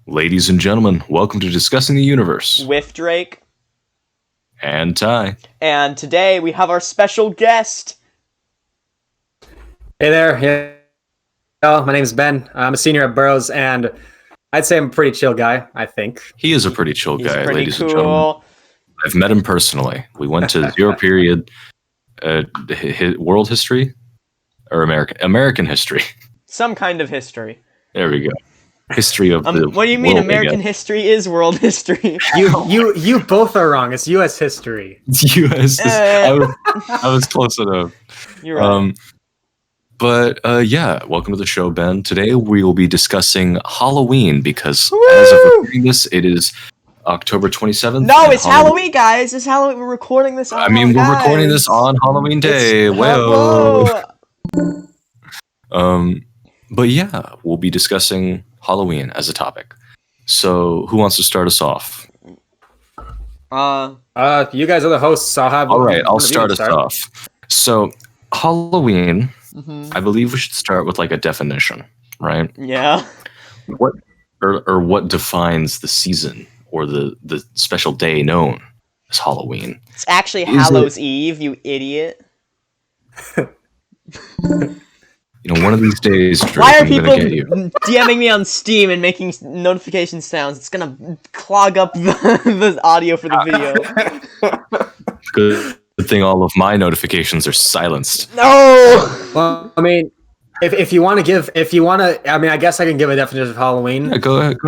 Ladies and gentlemen, welcome to Discussing the Universe. With Drake. And Ty. And today we have our special guest. Hey there. My name is Ben. I'm a senior at Burroughs, and I'd say I'm a pretty chill guy, I think. He is a pretty chill guy, pretty ladies cool. and gentlemen. I've met him personally. We went to zero period world history or American history. Some kind of history. There we go. History of the what do you mean world, American history is world history? You both are wrong. It's U.S. history. It's U.S. I was close enough. You're right. Yeah, welcome to the show, Ben. Today we will be discussing Halloween because Woo! as of recording this, it is October 27th. No, it's Halloween, guys. It's Halloween. We're recording this on we're recording this on Halloween Day. Whoa. But yeah, we'll be discussing Halloween as a topic. So, who wants to start us off? You guys are the hosts. All right, I'll start us off. So, Halloween, I believe we should start with like a definition, right? Yeah. What defines the season or the special day known as Halloween? It's actually Hallows Eve, you idiot. One of these days, Drake, why are I'm people gonna get you. DMing me on Steam and making notification sounds? It's gonna clog up the audio for the video. Good thing all of my notifications are silenced. No! Well, I mean, if you want to, I mean, I guess I can give a definition of Halloween. Yeah, go ahead.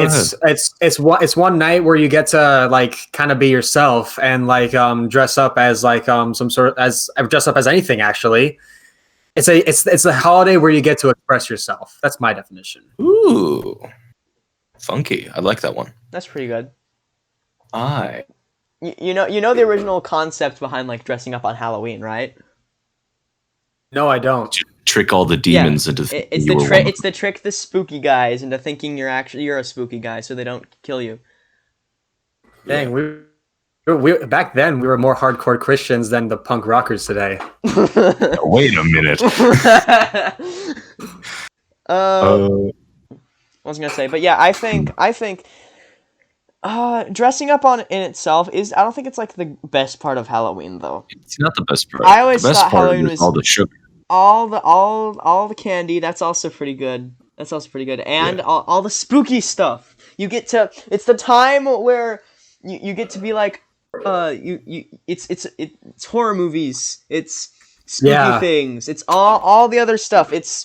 It's one night where you get to like kind of be yourself and like dress up as like dress up as anything actually. It's a holiday where you get to express yourself. That's my definition. Ooh, funky. I like that one. That's pretty good. You know the original concept behind like dressing up on Halloween, right? No, I don't. Trick all the demons into it's the trick the spooky guys into thinking you're a spooky guy, so they don't kill you. Dang, we back then we were more hardcore Christians than the punk rockers today. Wait a minute. I was gonna say, but yeah, I think dressing up in itself is, I don't think it's like the best part of Halloween though. It's not the best part. I always the best thought part Halloween was all the sugar, all the candy. That's also pretty good. And all the spooky stuff. It's the time where you get to be like, it's horror movies. It's spooky things. It's all the other stuff. It's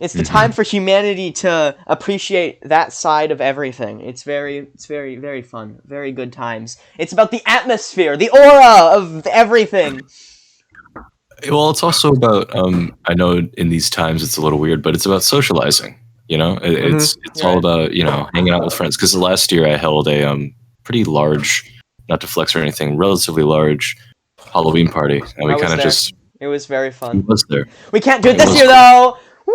the time for humanity to appreciate that side of everything. It's very, very fun. Very good times. It's about the atmosphere, the aura of everything. Well, it's also about I know in these times it's a little weird, but it's about socializing. It's all about hanging out with friends. Because last year I held a pretty large, not to flex or anything, relatively large Halloween party, and we kind of just. It was very fun. It was there. We can't do it this year though. Woo!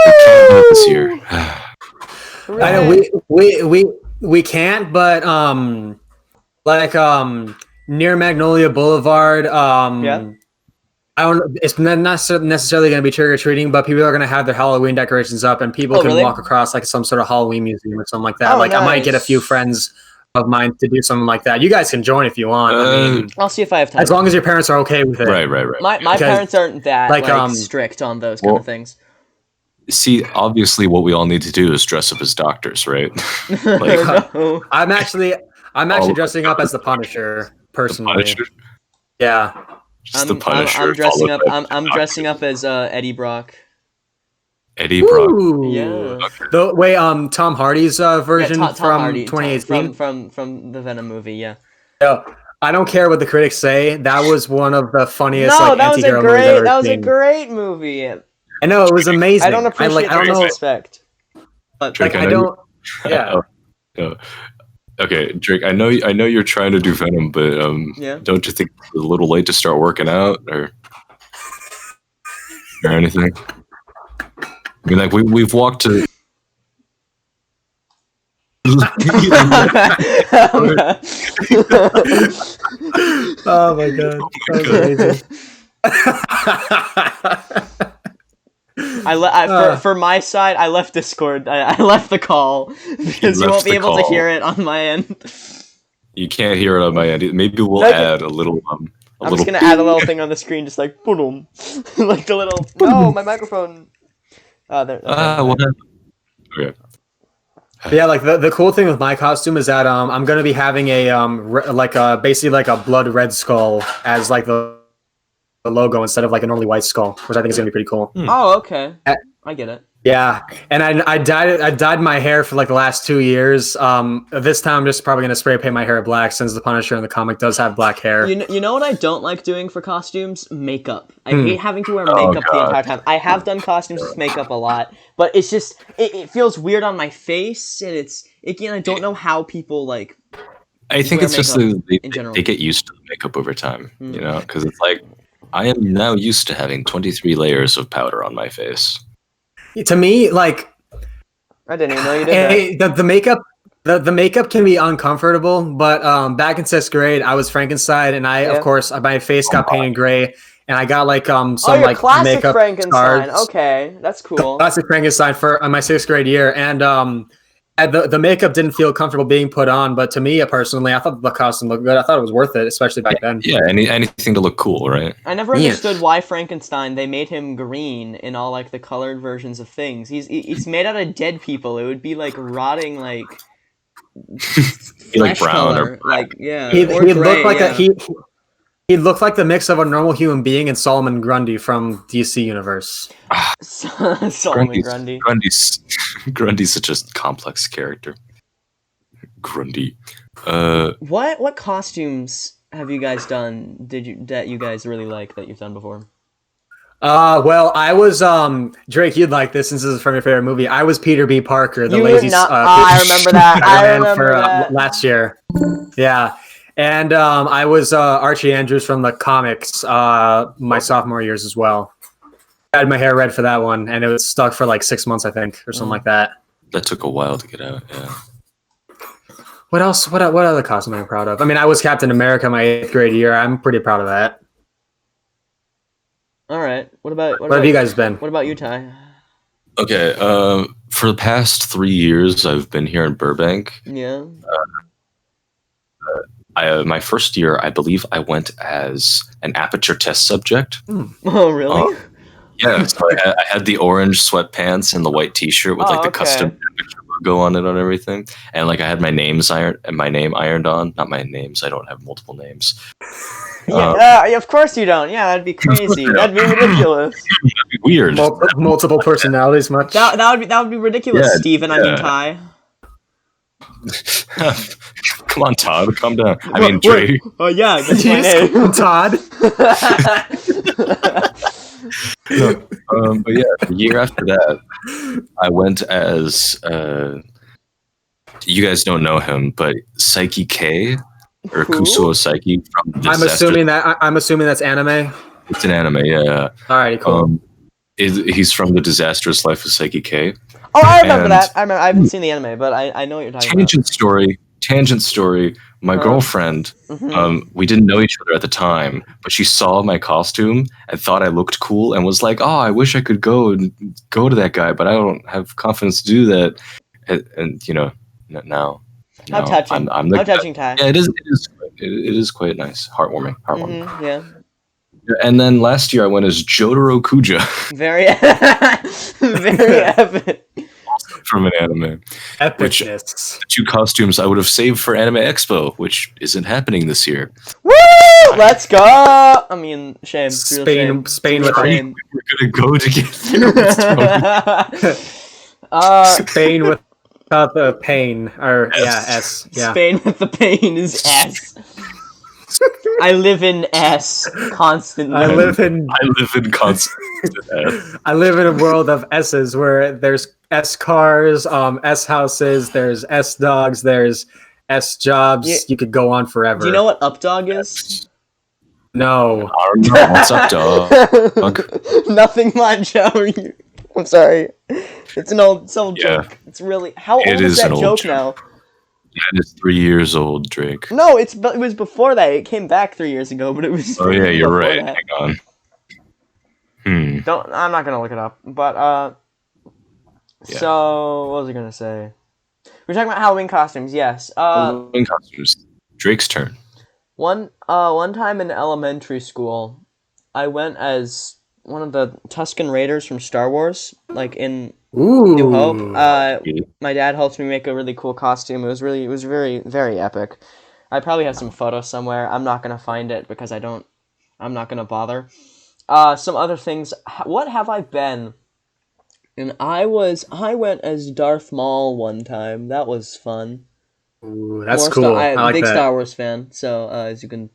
We can't do it this year. I know we can't, but near Magnolia Boulevard, I don't. It's not necessarily going to be trick or treating, but people are going to have their Halloween decorations up, and people can walk across like some sort of Halloween museum or something like that. Nice. I might get a few friends of mine to do something like that. You guys can join if you want. I'll see if I have time. As long as your parents are okay with it. Right. My parents aren't that strict on those kind of things. See, obviously, what we all need to do is dress up as doctors, right? I'm actually dressing up as the Punisher personally. The Punisher? Yeah. The Punisher. I'm dressing up as Eddie Brock. Eddie Brock. Yeah. The way Tom Hardy's version Tom from Hardy, 2018 from the Venom movie. Yeah. I don't care what the critics say. That was one of the funniest anti-hero movies I've ever seen. That was a great movie. I know, it was amazing. I don't appreciate the respect. But Drake, I don't. Yeah. Okay, Drake. I know you're trying to do Venom, but don't you think it's a little late to start working out or anything? I mean, like we've walked to. Oh my god, that was amazing. For my side, I left Discord. I left the call because you won't be able to hear it on my end. You can't hear it on my end. Maybe we'll add a little. I'm just gonna add a little thing on the screen, just like boom, like the little. No, my microphone. Oh, there. What happened? Okay. Yeah, like the cool thing with my costume is that I'm gonna be having a basically like a blood red skull as like the logo instead of like a normally white skull, which I think is gonna be pretty cool. Oh, okay. I get it. Yeah, and I dyed my hair for like the last 2 years. This time I'm just probably gonna spray paint my hair black since the Punisher in the comic does have black hair. You know what I don't like doing for costumes? Makeup. I hate having to wear makeup the entire time. I have done costumes with makeup a lot, but it's just it feels weird on my face, and again I don't know how people like. I think it's just they get used to the makeup over time, you know, because it's like I am now used to having 23 layers of powder on my face. To me, like, I didn't even know you did that. The makeup can be uncomfortable, but back in 6th grade, I was Frankenstein, and of course my face got painted gray, and I got like some like classic makeup Frankenstein. scars. Okay, that's cool. Classic Frankenstein for my 6th grade year, and the makeup didn't feel comfortable being put on, but to me personally, I thought the costume looked good. I thought it was worth it, especially back then. Yeah, anything to look cool, right? I never understood why Frankenstein, they made him green in all like the colored versions of things. He's made out of dead people. It would be like rotting like like brown color. or black. Like yeah. He looked like he looked like the mix of a normal human being and Solomon Grundy from DC Universe. Solomon Grundy. Grundy's such a complex character. Grundy. What costumes have you guys done? That you guys really like that you've done before? Well, I was Drake. You'd like this since this is from your favorite movie. I was Peter B. Parker, the lazy. I remember that. I remember that last year. Yeah. And I was Archie Andrews from the comics my sophomore years as well. I had my hair red for that one, and it was stuck for like 6 months, I think, or something like that. That took a while to get out, yeah. What else? What other costume am I proud of? I mean, I was Captain America my 8th grade year. I'm pretty proud of that. All right. What have you guys been? What about you, Ty? Okay. For the past 3 years, I've been here in Burbank. Yeah. My first year, I believe I went as an aperture test subject. Oh, really? Yeah, so I had the orange sweatpants and the white T-shirt with like the custom aperture logo on it and everything, and like I had my name ironed on. Not my names. I don't have multiple names. Yeah, of course you don't. Yeah, that'd be crazy. That'd be ridiculous. That'd be weird. Multiple personalities, much. That would be ridiculous, yeah, Steven. I mean, Ty. Come on, Todd. Calm down. I mean, Drake. Oh yeah, that's my name, Todd. But yeah, the year after that, I went as you guys don't know him, but Psyche K or Kusuo Psyche from I'm assuming that's anime. It's an anime, yeah. All right, cool. He's from The Disastrous Life of Psyche K. Oh, I remember that. I haven't seen the anime, but I know what you're talking about. Tangent story. My girlfriend, we didn't know each other at the time, but she saw my costume and thought I looked cool and was like, "Oh, I wish I could go to that guy, but I don't have confidence to do that." And you know, now. How touching! I'm How touching, Ty. Yeah, it is quite nice, heartwarming. Yeah. And then last year I went as Jotaro Kuja. Very epic. From an anime. Which the 2 costumes I would have saved for Anime Expo, which isn't happening this year. Woo! Let's go! I mean, shame. Spain with we're gonna go together. Spain without the pain, or S. Yeah. Spain with the pain is S. I live in S constantly. I live in constant S. I live in a world of S's where there's S cars, S houses, there's S dogs, there's S jobs. You could go on forever. Do you know what Updog is? No. I don't know. What's up, dog? Nothing much. How are you? I'm sorry. It's an old joke. It's really how old is that joke now? Yeah, it's 3 years old, Drake. No, it was before that. It came back 3 years ago, but it was. Oh yeah, you're right. Hang on. Hmm. I'm not gonna look it up. But Yeah. so what was I gonna say? We're talking about Halloween costumes. Yes. Halloween costumes. Drake's turn. One time in elementary school, I went as one of the Tusken Raiders from Star Wars, like in New Hope. My dad helped me make a really cool costume. It was very, very epic. I probably have some photos somewhere. I'm not gonna find it because I'm not gonna bother. Some other things. What have I been? And I went as Darth Maul one time. That was fun. Ooh, that's cool. I'm a big Star Wars fan, so as you can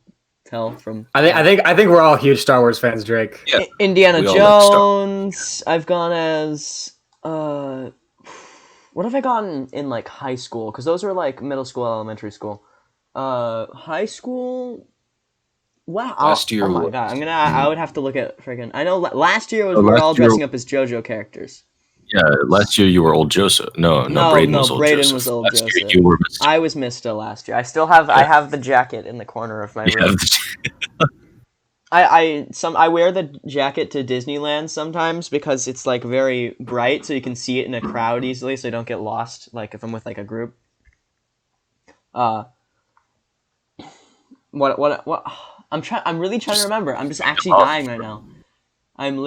tell from. I think we're all huge Star Wars fans, Drake. Yeah. Indiana Jones. I've gone as what have I gotten in like high school? Because those were like middle school, elementary school. High school. Wow. Last year. Oh my god! I would have to look at friggin'. I know last year we were all dressing up as JoJo characters. Yeah, last year you were old Joseph. No, Brayden was old Joseph. Was old last Joseph. Year you were Mr. I was Mista last year. I still have. I have the jacket in the corner of my room. I wear the jacket to Disneyland sometimes because it's like very bright, so you can see it in a crowd easily, so you don't get lost. Like if I'm with like a group. What? I'm really trying to remember. I'm just actually dying right now. I'm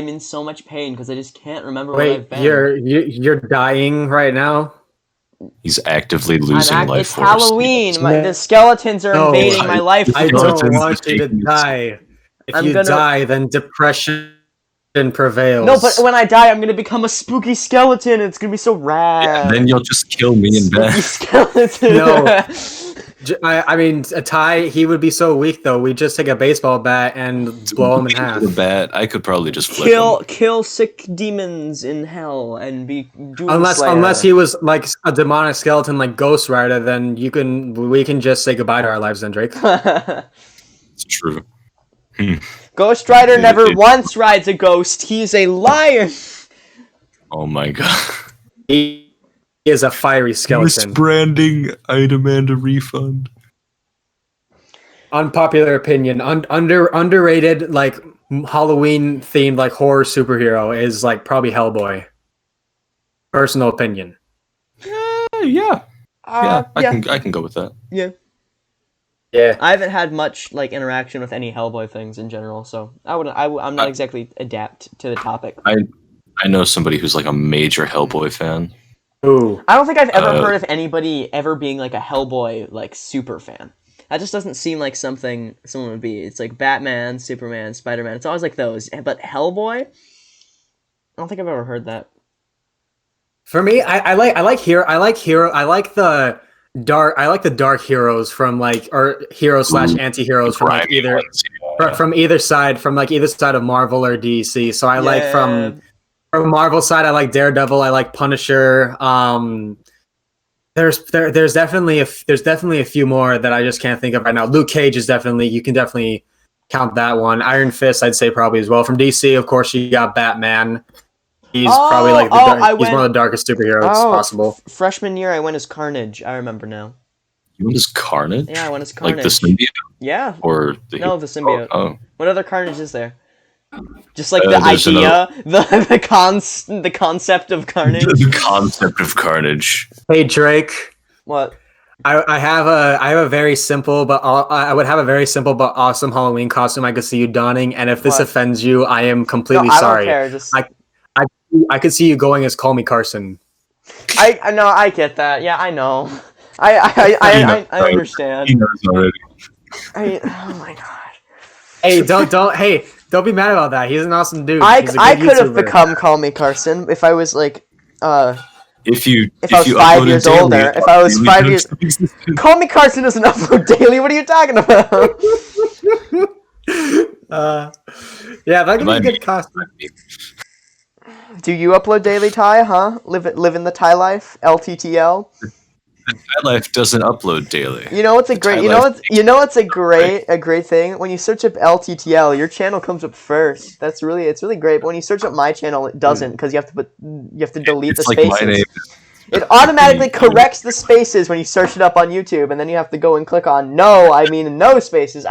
in so much pain because I just can't remember where I've been. You're dying right now? He's actively losing life It's force. Halloween. The skeletons are invading my life force. I don't want you to die. If you die, then depression prevails. No, but when I die, I'm going to become a spooky skeleton. It's going to be so rad. Yeah, then you'll just kill me in bed. Skeleton. No. I mean, a Ty, he would be so weak though. We just take a baseball bat and blow him in half. The bat, I could probably just flip him. Kill sick demons in hell and be unless he was like a demonic skeleton like Ghost Rider, then we can just say goodbye to our lives then, Drake. It's true. Ghost Rider never once rides a ghost. He's a liar. Oh my god. He is a fiery skeleton. Misbranding, I demand a refund. Unpopular opinion. Underrated, like Halloween themed, like horror superhero is like probably Hellboy. Personal opinion. Yeah. I can go with that. Yeah. Yeah. I haven't had much like interaction with any Hellboy things in general, so I'm not exactly adapt to the topic. I know somebody who's like a major Hellboy fan. Ooh. I don't think I've ever heard of anybody ever being like a Hellboy like super fan. That just doesn't seem like something someone would be. It's like Batman, Superman, Spider-Man. It's always like those. But Hellboy? I don't think I've ever heard that. For me, I like the dark heroes from like, or heroes / anti-heroes from like either from either side of Marvel or DC. So I like from Marvel side, I like Daredevil, I like Punisher. There's definitely a few more that I just can't think of right now. Luke Cage is you can definitely count that one. Iron Fist, I'd say probably as well. From DC, of course, you got Batman. He's probably like he's one of the darkest superheroes possible. Freshman year, I went as Carnage. I remember now. You went as Carnage? Yeah, I went as Carnage. Like the symbiote? Yeah. Or the symbiote. Oh. What other Carnage is there? Just like the idea, the concept of Carnage. The concept of Carnage. Hey Drake. What? I have a very simple but awesome Halloween costume I could see you donning, and if this offends you, I am completely sorry. I don't care. I could see you going as Call Me Carson. I know, I get that. Yeah, I know. I understand. He knows already. Oh my god. Hey, don't be mad about that. He's an awesome dude. I could have become Call Me Carson if I was like If I was 5 years older. If I was 5 years Call Me Carson doesn't upload daily. What are you talking about? Yeah, that could be a good costume. Do you upload daily, Ty? Huh? Live in the Ty life, LTTL. The Ty life doesn't upload daily. You know what's a great thing? When you search up LTTL, your channel comes up first. It's really great. But when you search up my channel, it doesn't because you have to delete the spaces. Like my name. It automatically corrects the spaces when you search it up on YouTube, and then you have to go and click on no spaces.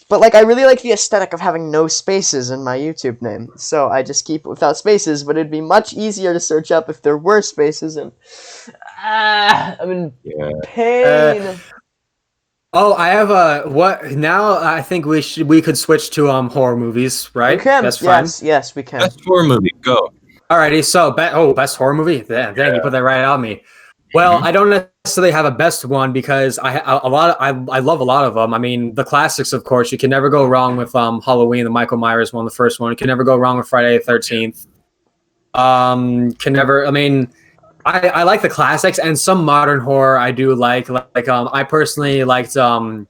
But like, I really like the aesthetic of having no spaces in my YouTube name, so I just keep it without spaces. But it'd be much easier to search up if there were spaces. And I'm in pain. Oh, I have a what now? I think we could switch to horror movies, right? We can. That's fine. Yes, we can. Best horror movie, go. Alrighty, so best horror movie. Dang, you put that right on me. Well, I don't necessarily have a best one because I love a lot of them. I mean, the classics, of course. You can never go wrong with Halloween, the Michael Myers one, the first one. You can never go wrong with Friday the 13th. I like the classics and some modern horror I do like I personally liked the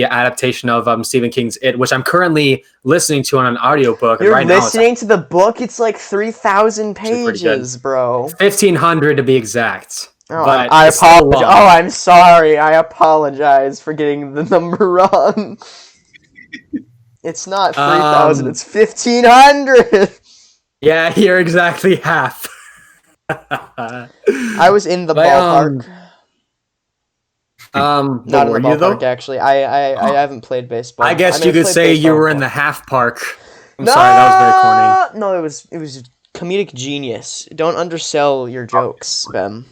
adaptation of Stephen King's It, which I'm currently listening to on an audiobook. You're listening to the book? It's like 3,000 pages, bro. 1,500 to be exact. Oh, I apologize. Oh, I'm sorry. I apologize for getting the number wrong. It's not 3,000, it's 1,500! Yeah, you're exactly half. I was in the ballpark. Not in the ballpark, actually. I haven't played baseball. I guess you could say you were in the half park. I'm sorry, that was very corny. No, it was comedic genius. Don't undersell your jokes, Ben.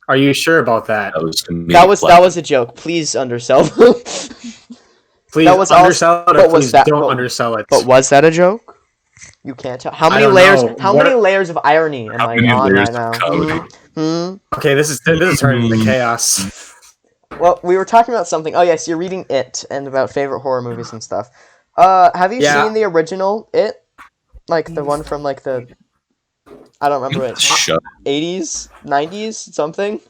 Are you sure about that? That was a joke. Please undersell them. Please undersell it, or please don't undersell it. But was that a joke? You can't tell. How many layers? How many layers of irony am I on right now? Okay, this is turning into chaos. Well, we were talking about something. Oh yes, you're reading It and about favorite horror movies and stuff. Have you seen the original It? Like the one from like the I don't remember it. 80s, 90s, something.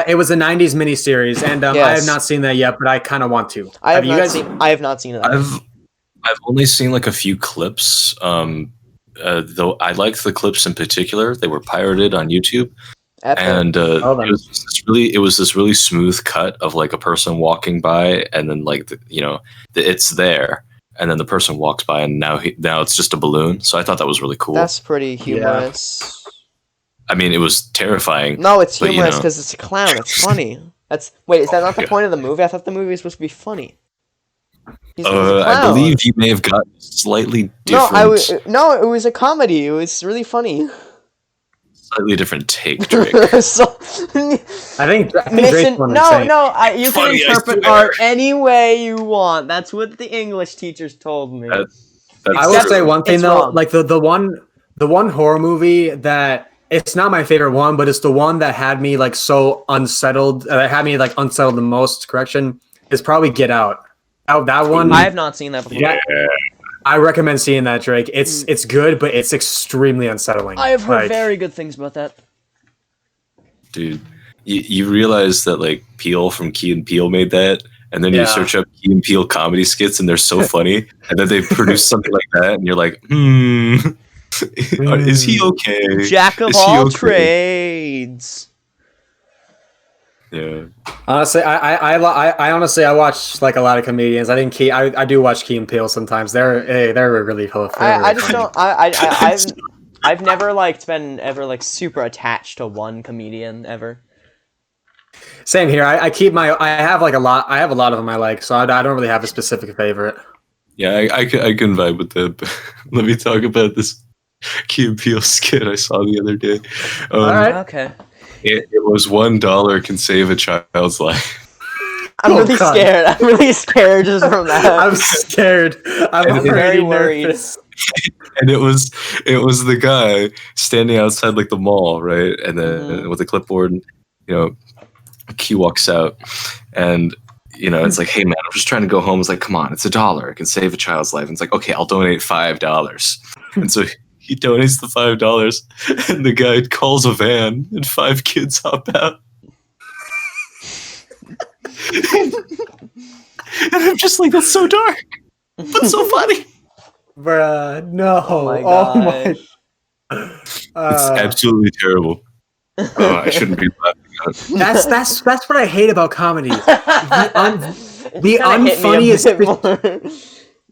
It was a 90s miniseries, and yes. I have not seen that yet, but I kind of want to. I have not seen it. I've only seen like a few clips. Though I liked the clips in particular. They were pirated on YouTube. And it was this really smooth cut of like a person walking by, and then like it's there, and then the person walks by, and now it's just a balloon. So I thought that was really cool. That's pretty humorous. Yeah. I mean, it was terrifying. No, it's humorous because it's a clown. It's funny. Is that not the point of the movie? I thought the movie was supposed to be funny. I believe you may have gotten slightly different. No, it was a comedy. It was really funny. Slightly different take, Drake. I think you can interpret art any way you want. That's what the English teachers told me. I will say one thing though, like the one horror movie that it's not my favorite one, but it's the one that had me like so unsettled. That had me like unsettled the most. Correction is probably Get Out. That one. I have not seen that before. Yeah. I recommend seeing that, Drake. It's good, but it's extremely unsettling. I have heard very good things about that. Dude, you realize that like Peele from Key and Peele made that, and then you search up Key and Peele comedy skits, and they're so funny, and then they produce something like that, and you're like, is he okay? Jack of all trades. Yeah. Honestly, I honestly watch like a lot of comedians. I think I do watch Key and Peele sometimes. They're really cool. I've never been ever super attached to one comedian ever. Same here. I have a lot of them I like, so I don't really have a specific favorite. Yeah, I can vibe with that. But let me talk about this Key and Peele skit I saw the other day. All right. Okay. It was $1 can save a child's life. I'm really scared. I'm really scared just from that. I'm scared. I'm very worried. And it was the guy standing outside like the mall, right? And then with a clipboard, Key walks out, and it's like, hey man, I'm just trying to go home. It's like, come on, it's $1. It can save a child's life. And it's like, okay, I'll donate $5. And so he donates the $5, and the guy calls a van, and 5 kids hop out. And I'm just like, that's so dark, but so funny. Bruh, no. Oh my It's absolutely terrible. Oh, I shouldn't be laughing at it. That's what I hate about comedy. The unfunniest.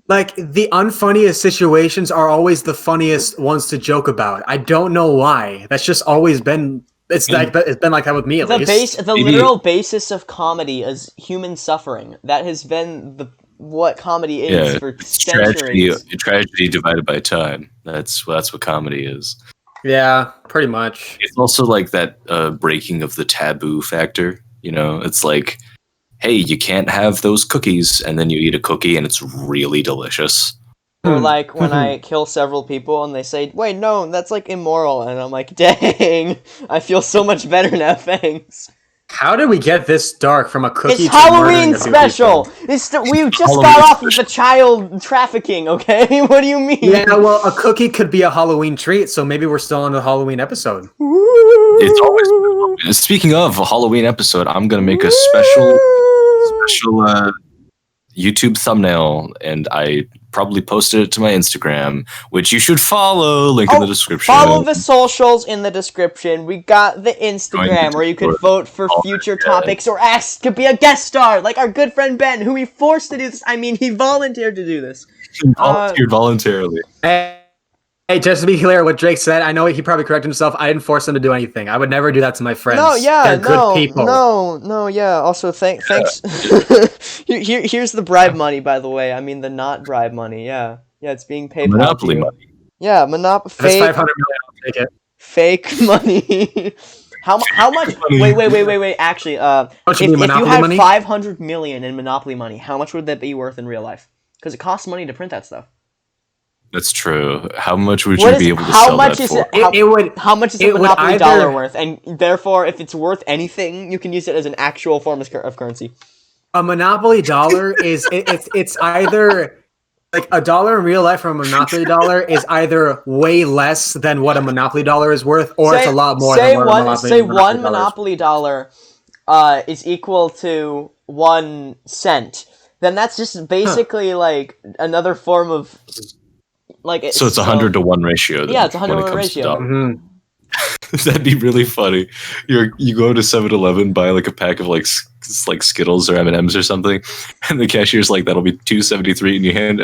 Like, the unfunniest situations are always the funniest ones to joke about. I don't know why. That's just always been... It's been like that with me, at least. The literal basis of comedy is human suffering. That has been what comedy is for centuries. Tragedy divided by time. That's what comedy is. Yeah, pretty much. It's also like that breaking of the taboo factor. It's like, hey, you can't have those cookies, and then you eat a cookie and it's really delicious. Or like when I kill several people and they say, wait, no, that's like immoral, and I'm like, dang, I feel so much better now, thanks. How did we get this dark from a cookie? It's Halloween special. We just got off of the child trafficking. Okay, what do you mean? Yeah, well, a cookie could be a Halloween treat, so maybe we're still on the Halloween episode. It's always. Speaking of a Halloween episode, I'm gonna make a special YouTube thumbnail, and I probably posted it to my Instagram, which you should follow. Link in the description. Follow the socials in the description. We got the Instagram where you could vote for future topics or ask to be a guest star, like our good friend Ben, who we forced to do this. I mean, he volunteered to do this. He volunteered voluntarily. Hey, just to be clear, what Drake said, I know he probably corrected himself. I didn't force him to do anything. I would never do that to my friends. They're good people. Yeah. Also, thanks. Here's the bribe money, by the way. I mean, the not bribe money. Yeah, it's being paid. Monopoly money. Yeah, fake. That's $500 million. I'll take it. Fake money. How much? Wait. Actually, if you had 500 million in Monopoly money, how much would that be worth in real life? Because it costs money to print that stuff. That's true. How much would you be able to sell that for? How much is a Monopoly dollar worth? And therefore, if it's worth anything, you can use it as an actual form of currency. A Monopoly dollar is it's either like a dollar in real life from a Monopoly dollar is either way less than what a Monopoly dollar is worth, or it's a lot more than what a Monopoly dollar is. Say one Monopoly dollar is equal to 1 cent. Then that's just basically like another form of. So it's 100 to 1 ratio. Yeah, it's 100 to 1 ratio. That'd be really funny. You go to 7-Eleven, buy like a pack of like Skittles or M&Ms or something, and the cashier's like, "That'll be $2.73," and you hand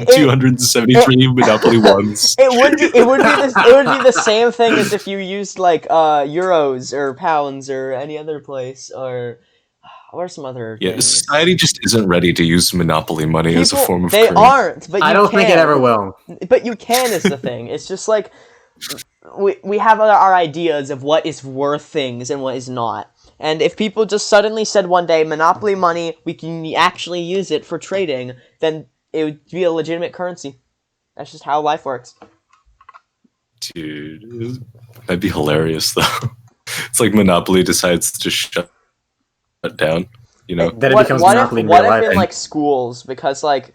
273 Monopoly ones. It would be the same thing as if you used like euros or pounds or any other place or. What are some other things? Society just isn't ready to use Monopoly money as a form of currency. They aren't, but I don't think it ever will. But you can is the thing. It's just like we have our ideas of what is worth things and what is not. And if people just suddenly said one day, Monopoly money, we can actually use it for trading, then it would be a legitimate currency. That's just how life works. Dude, that'd be hilarious, though. It's like Monopoly decides to shut down, Then it becomes Monopoly in real life. What if in like schools? Because like,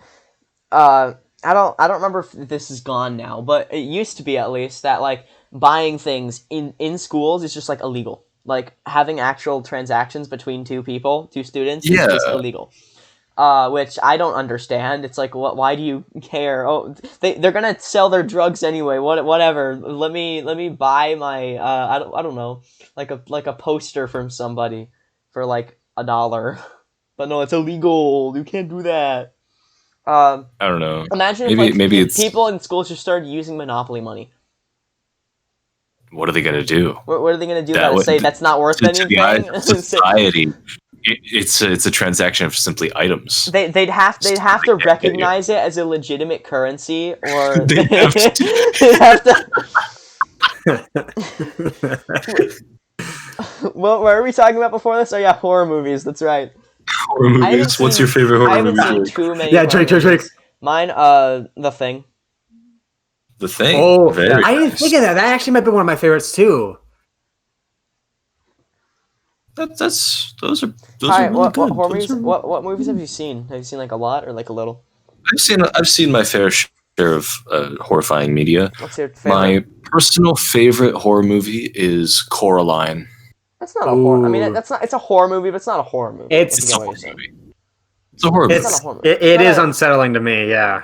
I don't remember if this is gone now, but it used to be at least that like buying things in schools is just like illegal. Like having actual transactions between two students is just illegal. Which I don't understand. It's like, why do you care? Oh, they're gonna sell their drugs anyway. Whatever. Let me buy my I don't know, like a poster from somebody for like $1. But no, it's illegal. You can't do that. I don't know. Imagine if people in schools just started using Monopoly money. What are they gonna do? What are they gonna do about it? Say that's not worth anything? Society. It's a transaction of simply items. They'd have to recognize it as a legitimate currency, or they'd have to. What were we talking about before this? Oh yeah, horror movies. That's right. Horror movies. What's your favorite horror movie? I haven't seen too many. Yeah, Drake. Mine, The Thing. The Thing. Oh, I didn't think of that. That actually might be one of my favorites too. Those are really good. What horror movies? What movies have you seen? Have you seen like a lot or like a little? I've seen my fair share of horrifying media. What's your favorite? My personal favorite horror movie is Coraline. That's not a horror. I mean, that's not. It's a horror movie, but it's not a horror movie. It's a horror movie. It's a horror movie. It is unsettling to me. Yeah.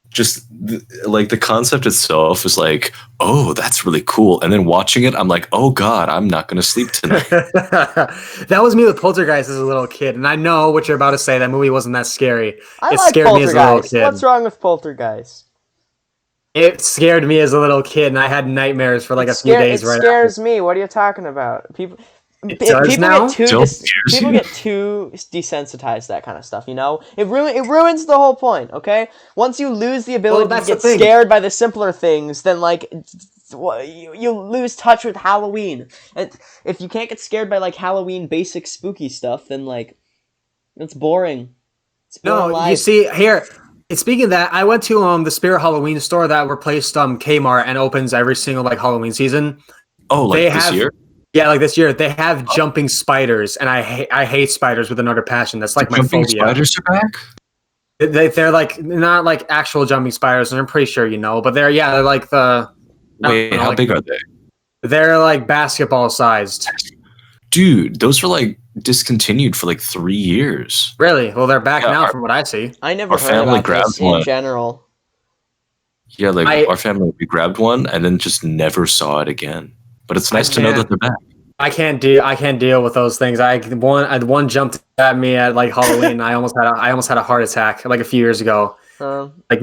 Just the concept itself is like, oh, that's really cool. And then watching it, I'm like, oh God, I'm not going to sleep tonight. That was me with Poltergeist as a little kid. And I know what you're about to say. That movie wasn't that scary. It scared me as a little kid. What's wrong with Poltergeist? It scared me as a little kid, and I had nightmares for like a few days. It scares me. What are you talking about? people get too desensitized to that kind of stuff. You know, it ruins the whole point. Okay, once you lose the ability to get scared by the simpler things, then like you lose touch with Halloween. And if you can't get scared by like Halloween basic spooky stuff, then like it's boring. You see here. Speaking of that, I went to the Spirit Halloween store that replaced Kmart and opens every single like Halloween season. Oh, like this year? Yeah, like this year. They have jumping spiders, and I hate spiders with another passion. That's like my phobia. Spiders are back? They're like not like actual jumping spiders, and I'm pretty sure you know, but they're like the. Wait, how big are they? They're like basketball sized. Dude, those were like discontinued for like 3 years. Really? Well, they're back now from what I see. I never heard about this in general. Yeah, like our family, we grabbed one and then just never saw it again. But it's nice to know that they're back. I can't deal with those things. One jumped at me at like Halloween. I almost had a heart attack like a few years ago. Like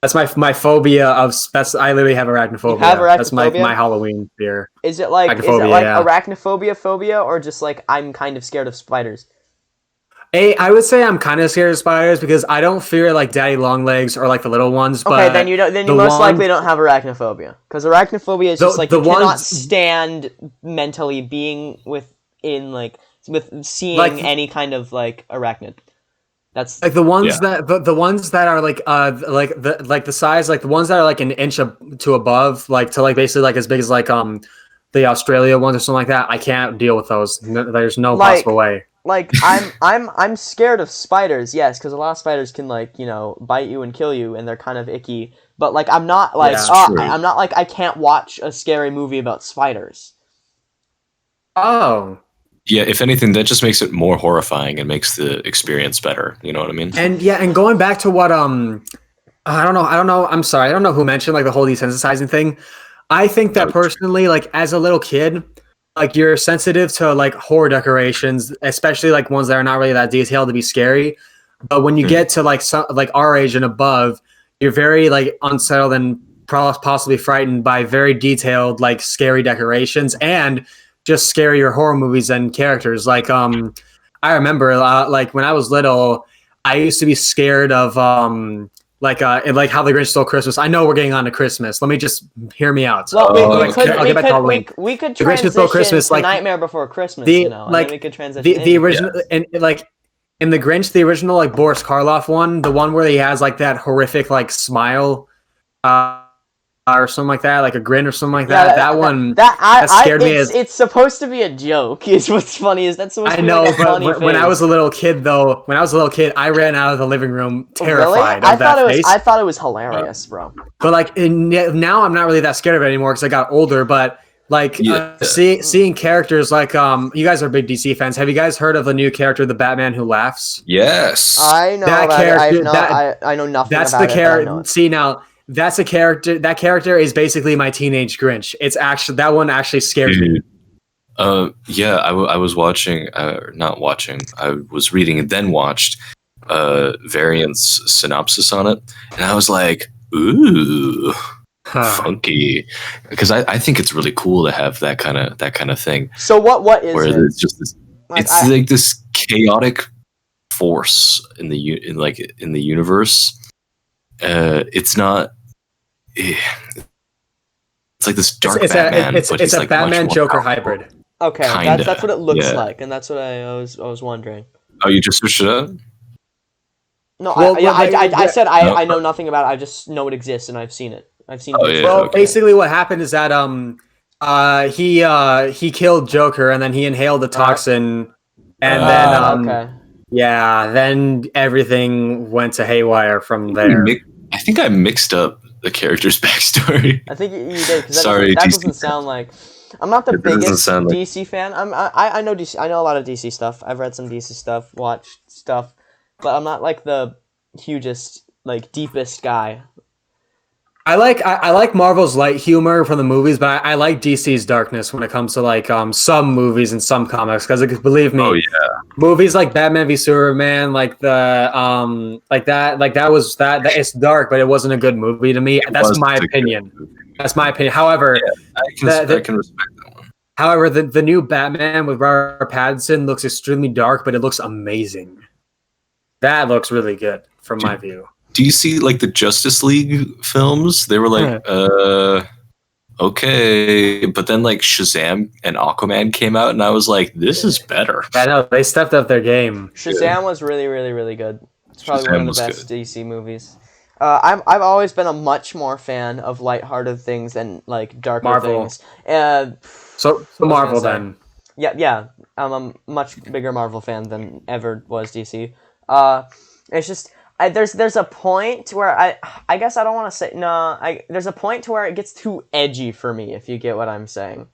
that's my phobia of I literally have arachnophobia. You have arachnophobia? That's my Halloween fear. Is it like arachnophobia phobia or just like I'm kind of scared of spiders? I would say I'm kind of scared of spiders because I don't fear like daddy long legs or like the little ones. Okay, but then you most likely don't have arachnophobia because arachnophobia is just like you cannot stand mentally being with seeing like, any kind of like arachnid. That's like the ones that are like the size, like the ones that are like an inch to above, like to like basically like as big as like the Australia ones or something like that. I can't deal with those. There's no possible way. Like I'm scared of spiders, yes, because a lot of spiders can like bite you and kill you, and they're kind of icky. But like I'm not like I'm not like I can't watch a scary movie about spiders. Oh. Yeah, if anything, that just makes it more horrifying and makes the experience better. You know what I mean? And going back to what I don't know. I'm sorry, I don't know who mentioned like the whole desensitizing thing. I think that personally, like as a little kid, like you're sensitive to like horror decorations, especially like ones that are not really that detailed to be scary. But when you get to like our age and above, you're very like unsettled and possibly frightened by very detailed like scary decorations and just scarier horror movies and characters. Like I remember like when I was little, I used to be scared of like How the Grinch Stole Christmas. I know we're getting on to Christmas. Let me just hear me out. Well, we could transition Christmas, to Nightmare Before Christmas. And then we could transition the original and like in the Grinch, the original like Boris Karloff one, the one where he has like that horrific like smile. Or something like that, like a grin or something like that. That scared me. It's supposed to be a joke. Is what's funny is that's supposed to be like a funny but when I was a little kid, I ran out of the living room terrified of that face. I thought it was hilarious, bro. But like now, I'm not really that scared of it anymore because I got older. But like seeing characters like you guys are big DC fans. Have you guys heard of the new character, the Batman Who Laughs? Yes, I know that character. I know nothing. That's about the character. See now. That's a character. That character is basically my teenage Grinch. It's actually that one actually scared me. Yeah, I was watching, not watching. I was reading and then watched Variant's synopsis on it, and I was like, "Ooh, funky," because I think it's really cool to have that kind of thing. So what is it? It's just this, like this chaotic force in the universe. It's not. It's like this dark Batman. It's a like Batman Joker hybrid. Okay, that's what it looks like, and that's what I was wondering. Oh, you just switched it up? No, I said I know nothing about it. I just know it exists and I've seen it. Basically, what happened is that he killed Joker and then he inhaled the toxin, and then everything went to haywire from there. I think I mixed up the character's backstory. I think you did. Sorry, that doesn't sound like. I'm not the biggest DC fan. I know DC. I know a lot of DC stuff. I've read some DC stuff, watched stuff, but I'm not like the hugest, like deepest guy. I like Marvel's light humor from the movies, but I like DC's darkness when it comes to like some movies and some comics. Because believe me, movies like Batman v Superman, like the that it's dark, but it wasn't a good movie to me. That's my opinion. That's my opinion. However, I can respect that one. However, the new Batman with Robert Pattinson looks extremely dark, but it looks amazing. That looks really good from my view. Do you see like the Justice League films? They were like, okay, but then like Shazam and Aquaman came out, and I was like, this is better. I know they stepped up their game. Shazam was really, really, really good. It's probably one of the best DC movies. I've always been a much more fan of lighthearted things and like darker things. So Marvel then. Yeah. I'm a much bigger Marvel fan than ever was DC. It's just there's a point where I guess I don't want to say there's a point to where it gets too edgy for me, if you get what I'm saying.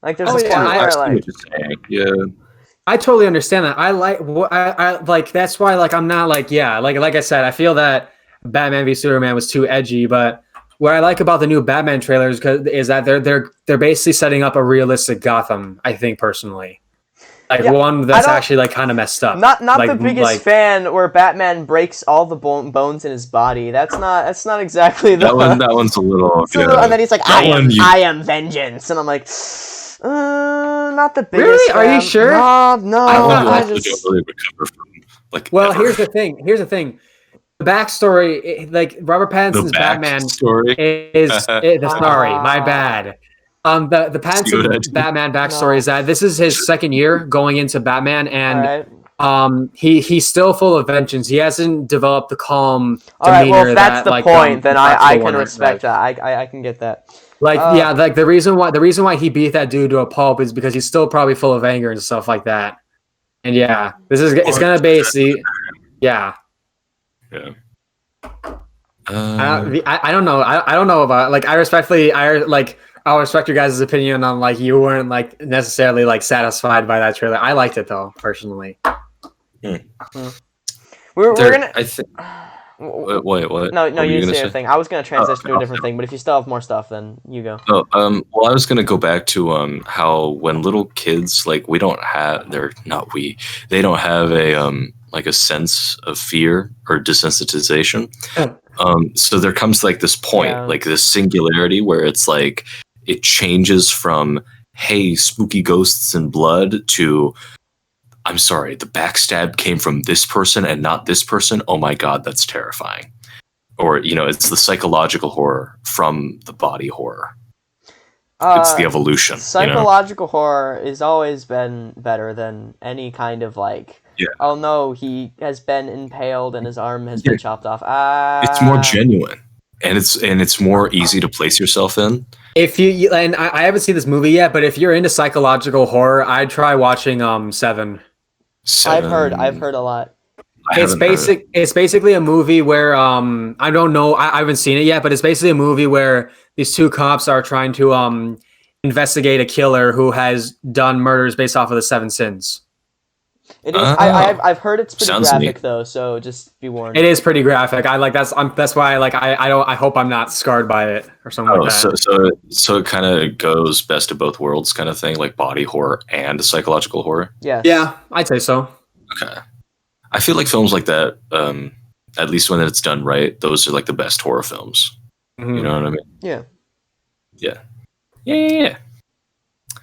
Like there's a point where like I totally understand that. I like that's why like I'm not like like I said, I feel that Batman v Superman was too edgy, but what I like about the new Batman trailers is that they're basically setting up a realistic Gotham, I think personally. Like one that's actually like kind of messed up. Not like, the biggest fan where Batman breaks all the bones in his body. That's not exactly the that one's a little. And then he's like, I am vengeance, and I'm like, not the biggest. Really? Fan. Are you sure? No. I just don't really recover from like. Well, here's the thing. The backstory, like Robert Pattinson's Batman story is sorry, my bad. The Pattinson Batman backstory is that this is his second year going into Batman, and he's still full of vengeance. He hasn't developed the calm demeanor. All right, well, if that's the like, point, then I can respect that. I can get that. Like like the reason why he beat that dude to a pulp is because he's still probably full of anger and stuff like that. And it's gonna basically Yeah. I don't know. I don't know about like I'll respect your guys' opinion on like you weren't like necessarily like satisfied by that trailer. I liked it though, personally. We're gonna. I think. What? No, you say your thing. I was gonna transition to a different thing, but if you still have more stuff, then you go. Well, I was gonna go back to how when little kids like they don't have a like a sense of fear or desensitization. So there comes like this point, like this singularity where it's like it changes from hey, spooky ghosts and blood to I'm sorry, the backstab came from this person and not this person. Oh my god, that's terrifying. Or it's the psychological horror from the body horror. It's the evolution. Psychological horror has always been better than any kind of like oh no, he has been impaled and his arm has been chopped off. It's more genuine, and it's more easy to place yourself in. If you and I haven't seen this movie yet, but if you're into psychological horror, I'd try watching Seven. I've heard a lot. It's basically a movie where I don't know, I haven't seen it yet, but it's basically a movie where these two cops are trying to investigate a killer who has done murders based off of the Seven Sins. It is. I've heard it's pretty graphic though, so just be warned. It is pretty graphic. That's why I hope I'm not scarred by it or something like that. So it kind of goes best of both worlds kind of thing, like body horror and psychological horror. Yeah, I'd say so. Okay, I feel like films like that, at least when it's done right, those are like the best horror films. Mm-hmm. You know what I mean? Yeah.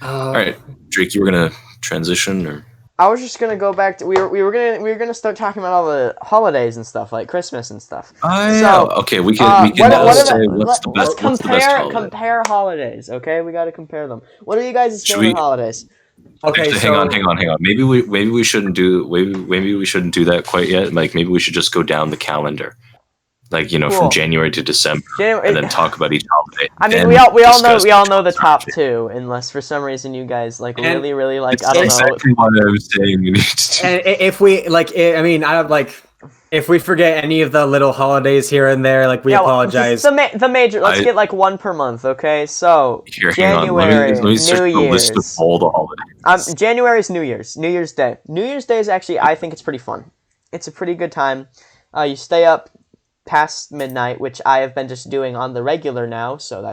All right, Drake, you were gonna transition or? I was just gonna go back to we were gonna start talking about all the holidays and stuff like Christmas and stuff. Okay, we can say what's the best holiday? Compare holidays. Okay, we got to compare them. What are you guys' favorite holidays? Okay, hang on. Maybe we shouldn't do that quite yet. Like maybe we should just go down the calendar. Like from January to December, and then talk about each holiday. I mean, we all know the top two, unless for some reason you guys like really like. I don't know. Exactly what I was saying. And if we if we forget any of the little holidays here and there, like we apologize. The major. Let's get like one per month, okay? So January, let me New Year's. List of all the holidays. January's New Year's. New Year's Day. New Year's Day is actually, I think it's pretty fun. It's a pretty good time. You stay up past midnight, which I have been just doing on the regular now, so the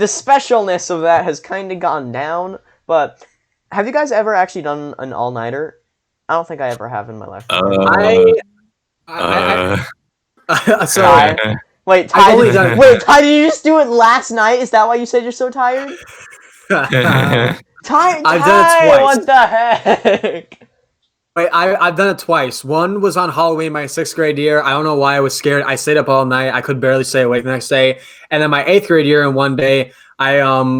specialness of that has kind of gone down. But have you guys ever actually done an all-nighter? I don't think I ever have in my life. Wait, Ty, did you just do it last night? Is that why you said you're so tired? Ty, I've done it twice. What the heck? Wait, I've done it twice. One was on Halloween my 6th grade year. I don't know why I was scared. I stayed up all night. I could barely stay awake the next day. And then my 8th grade year in one day, I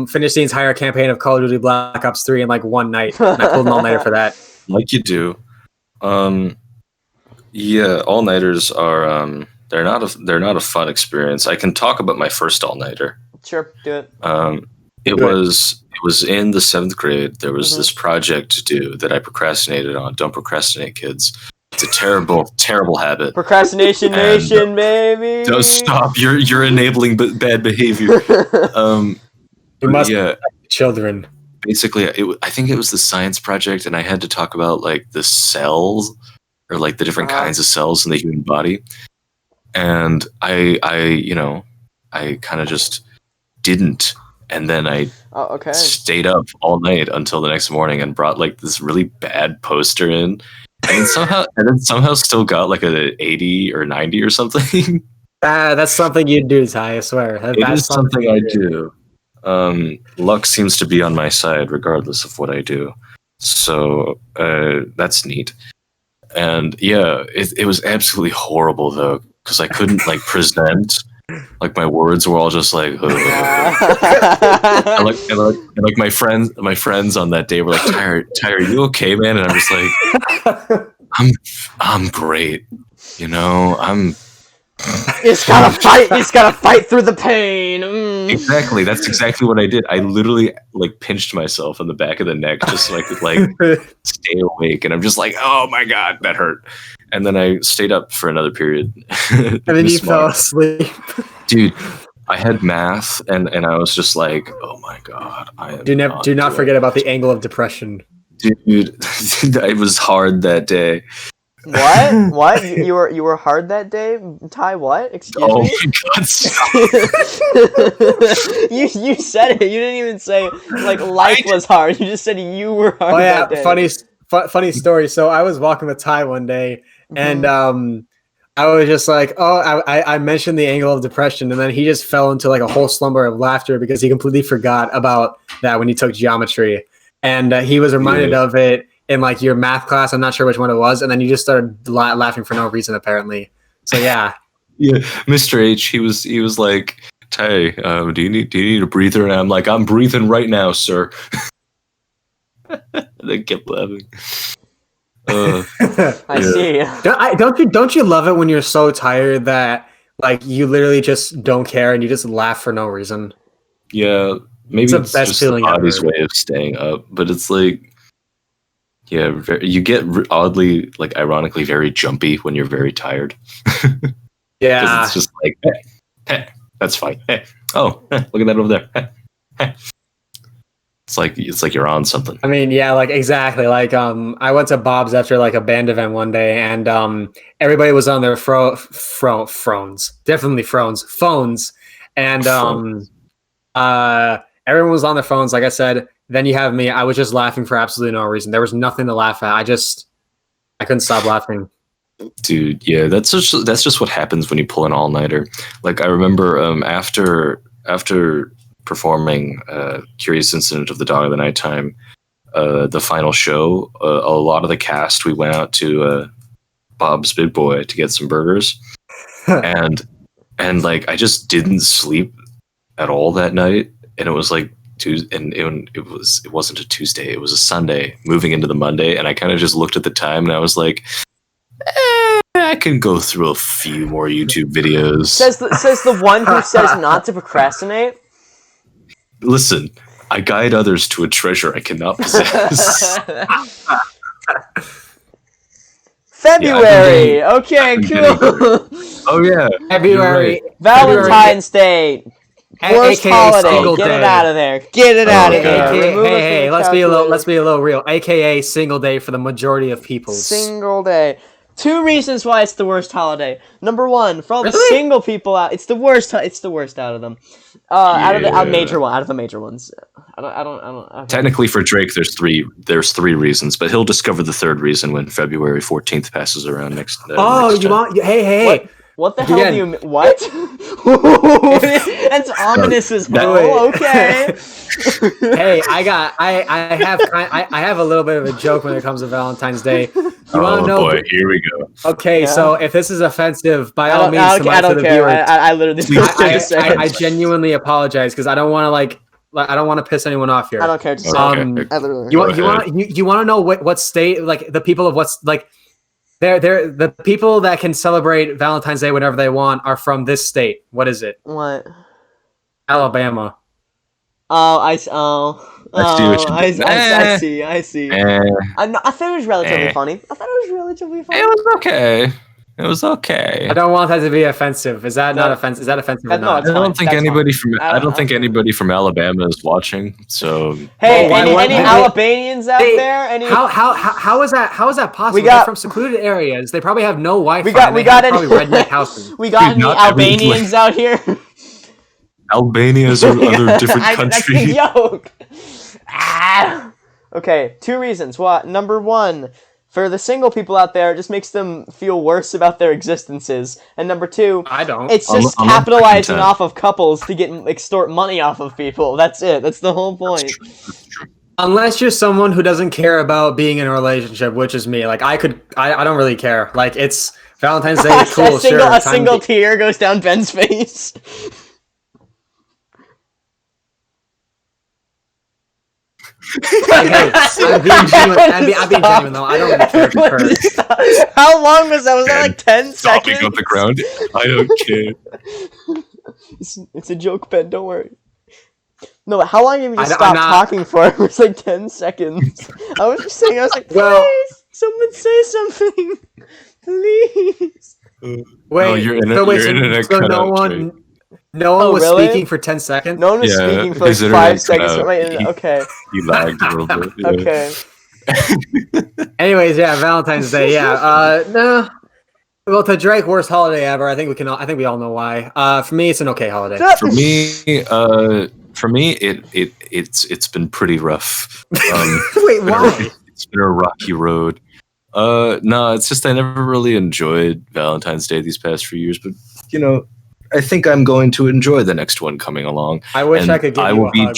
finished the entire campaign of Call of Duty Black Ops 3 in like one night. And I pulled an all-nighter for that. Like you do. Yeah, all-nighters are they're not a fun experience. I can talk about my first all-nighter. Sure, do it. It was in the 7th grade. There was this project to do that I procrastinated on. Don't procrastinate, kids. It's a terrible, terrible habit. Procrastination nation, baby. Don't stop. You're enabling bad behavior. You must children. Basically, I think it was the science project, and I had to talk about like the cells or like the different kinds of cells in the human body. And I kind of just didn't. And then I stayed up all night until the next morning and brought like this really bad poster in, and somehow still got like a 80 or 90 or something. That's something you do, Ty. I swear. It is something I do. Luck seems to be on my side regardless of what I do. So that's neat. And yeah, it was absolutely horrible though, because I couldn't like present. Like my words were all just like, and like my friends on that day were like, Ty, are you okay, man? And I'm just like, I'm great, you know. It's gotta fight through the pain. Exactly, that's exactly what I did. I literally like pinched myself in the back of the neck just so I could like stay awake, and I'm just like, oh my god, that hurt. And then I stayed up for another period. And then you fell asleep. Dude, I had math, and I was just like, oh my god. Do not forget about the angle of depression. Dude, it was hard that day. What? You were hard that day? Ty, what? Excuse me? Oh my god, you said it. You didn't even say, like, life was hard. You just said you were hard that day. Funny story. So I was walking with Ty one day, and I was just like, I mentioned the angle of depression, and then he just fell into like a whole slumber of laughter because he completely forgot about that when he took geometry, and he was reminded of it in like your math class. I'm not sure which one it was, and then you just started laughing for no reason apparently. So yeah, Mr. H, he was like, Ty, do you need a breather? And I'm like, I'm breathing right now, sir. They kept laughing. I see. Don't you love it when you're so tired that like you literally just don't care and you just laugh for no reason? Yeah, maybe it's the best just feeling the body's way of staying up, but it's like, yeah, you get oddly, like, ironically, very jumpy when you're very tired. Yeah, it's just like, hey, that's fine. Hey, look at that over there. It's like you're on something. I mean, yeah, like exactly. Like I went to Bob's after like a band event one day, and everybody was on their phones, and everyone was on their phones. Like I said, then you have me. I was just laughing for absolutely no reason. There was nothing to laugh at. I couldn't stop laughing. Dude, yeah, that's just what happens when you pull an all-nighter. Like I remember after performing Curious Incident of the Dog of the Nighttime, the final show, a lot of the cast, we went out to Bob's Big Boy to get some burgers, and like I just didn't sleep at all that night, and it was like Tuesday, and it wasn't a Tuesday, it was a Sunday moving into the Monday, and I kind of just looked at the time and I was like, I can go through a few more YouTube videos. Says the one who says not to procrastinate. Listen, I guide others to a treasure I cannot possess. February. Yeah, okay, cool. Oh yeah, February. Valentine's Day. Worst holiday. Get it out of there. Get it out of there. Hey, let's be a little real. AKA single day for the majority of people. Single day. 2 reasons why it's the worst holiday. Number 1, for all the single people out, it's the worst. It's the worst out of them. Out of the major ones. I don't. Technically, for Drake, there's three reasons, but he'll discover the third reason when February 14th passes around next. Hey. What the hell do you mean? What? That's ominous as hell. Okay. Hey, I have a little bit of a joke when it comes to Valentine's Day. You want to know? Boy, here we go. Okay, so if this is offensive, by all means, I don't care. I literally I genuinely apologize because I don't want to I don't want to piss anyone off here. I don't care. Just you want to know what state, like the people of what's like they're the people that can celebrate Valentine's Day whenever they want are from this state. What is it? What? Alabama. Oh, I see. I see. I thought it was relatively funny. It was okay. It was okay. I don't want that to be offensive. Is that not offensive? Is that offensive or not? I don't think anybody from Alabama is watching. So hey, any Alabamians out there? How is that possible? They're from secluded areas. They probably have no Wi-Fi. We got probably redneck houses. We got any Albanians out here? Albania is another different country. That's a joke. Okay, 2 reasons. What? Number 1. For the single people out there, it just makes them feel worse about their existences. And number 2, I don't. It's just capitalizing off of couples to extort money off of people. That's it. That's the whole point. That's true. Unless you're someone who doesn't care about being in a relationship, which is me. Like I don't really care. Like it's Valentine's Day. Cool. A single tear goes down Ben's face. Hey, I'm being genuine though. I don't really care for her. How long was that? Was that like 10 seconds? Stopping on the ground. I don't care. It's a joke, Ben. Don't worry. No, but how long did we just stop talking for? It was like 10 seconds. I was just saying, please, someone say something. Please. No one was speaking for 10 seconds? No one was speaking for like 5 seconds. Okay. He lagged a little bit. Yeah. Okay. Anyways, Valentine's Day, no. Well, to Drake, worst holiday ever. I think we all know why. For me, it's an okay holiday. For me, it's been pretty rough. Wait, why? It's been a rocky road. No, it's just I never really enjoyed Valentine's Day these past few years, but I think I'm going to enjoy the next one coming along. I wish I could give you a hug.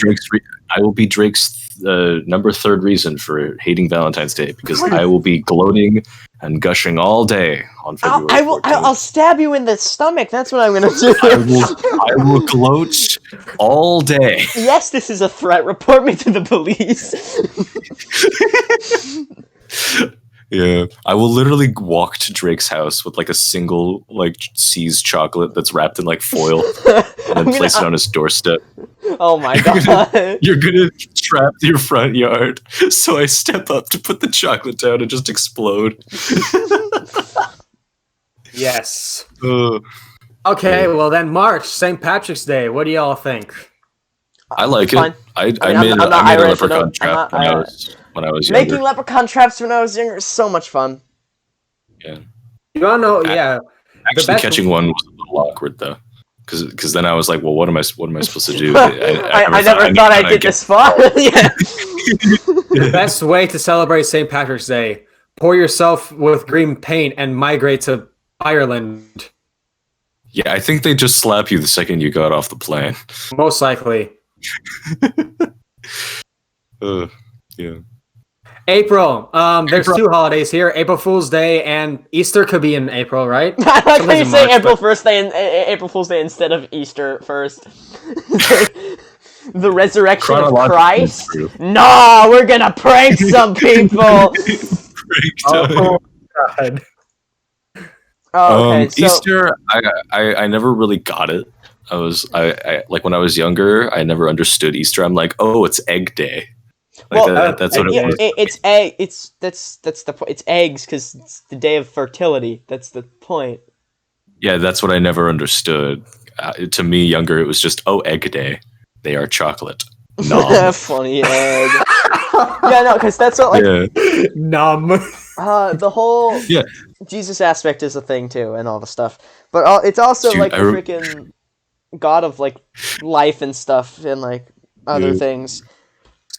I will be Drake's number 3 reason for hating Valentine's Day because I will be gloating and gushing all day on February 14th. I'll stab you in the stomach. That's what I'm going to do. I will gloat all day. Yes, this is a threat. Report me to the police. Yeah, I will literally walk to Drake's house with like a single C's chocolate that's wrapped in like foil and then place it on his doorstep. Oh my god. You're gonna trap your front yard. So I step up to put the chocolate down and just explode. Yes. Okay, well then March, St. Patrick's Day. What do y'all think? I like it. I made a leprechaun trap when I was younger. Making leprechaun traps when I was younger is so much fun. Yeah. You all know, yeah. Actually, catching one was a little awkward though, because then I was like, well, what am I supposed to do? I never thought I'd get this far. Yeah. The best way to celebrate St. Patrick's Day: pour yourself with green paint and migrate to Ireland. Yeah, I think they just slap you the second you got off the plane. Most likely. Yeah. April. There's 2 holidays here: April Fool's Day and Easter. Could be in April, right? I like how you say April Fool's Day instead of Easter first. The resurrection of Christ. No, we're gonna prank some people. Oh God. Oh, okay, so Easter, I never really got it. I like when I was younger, I never understood Easter. I'm like, oh, it's Egg Day. That's what it was. It's egg. That's the point. It's eggs because it's the day of fertility. That's the point. Yeah, that's what I never understood. To me, younger, it was just Egg Day. They are chocolate. Nom. Funny egg. Yeah, no, because that's what Nom. The whole Jesus aspect is a thing too, and all the stuff. But it's also the freaking God of life and stuff and other things.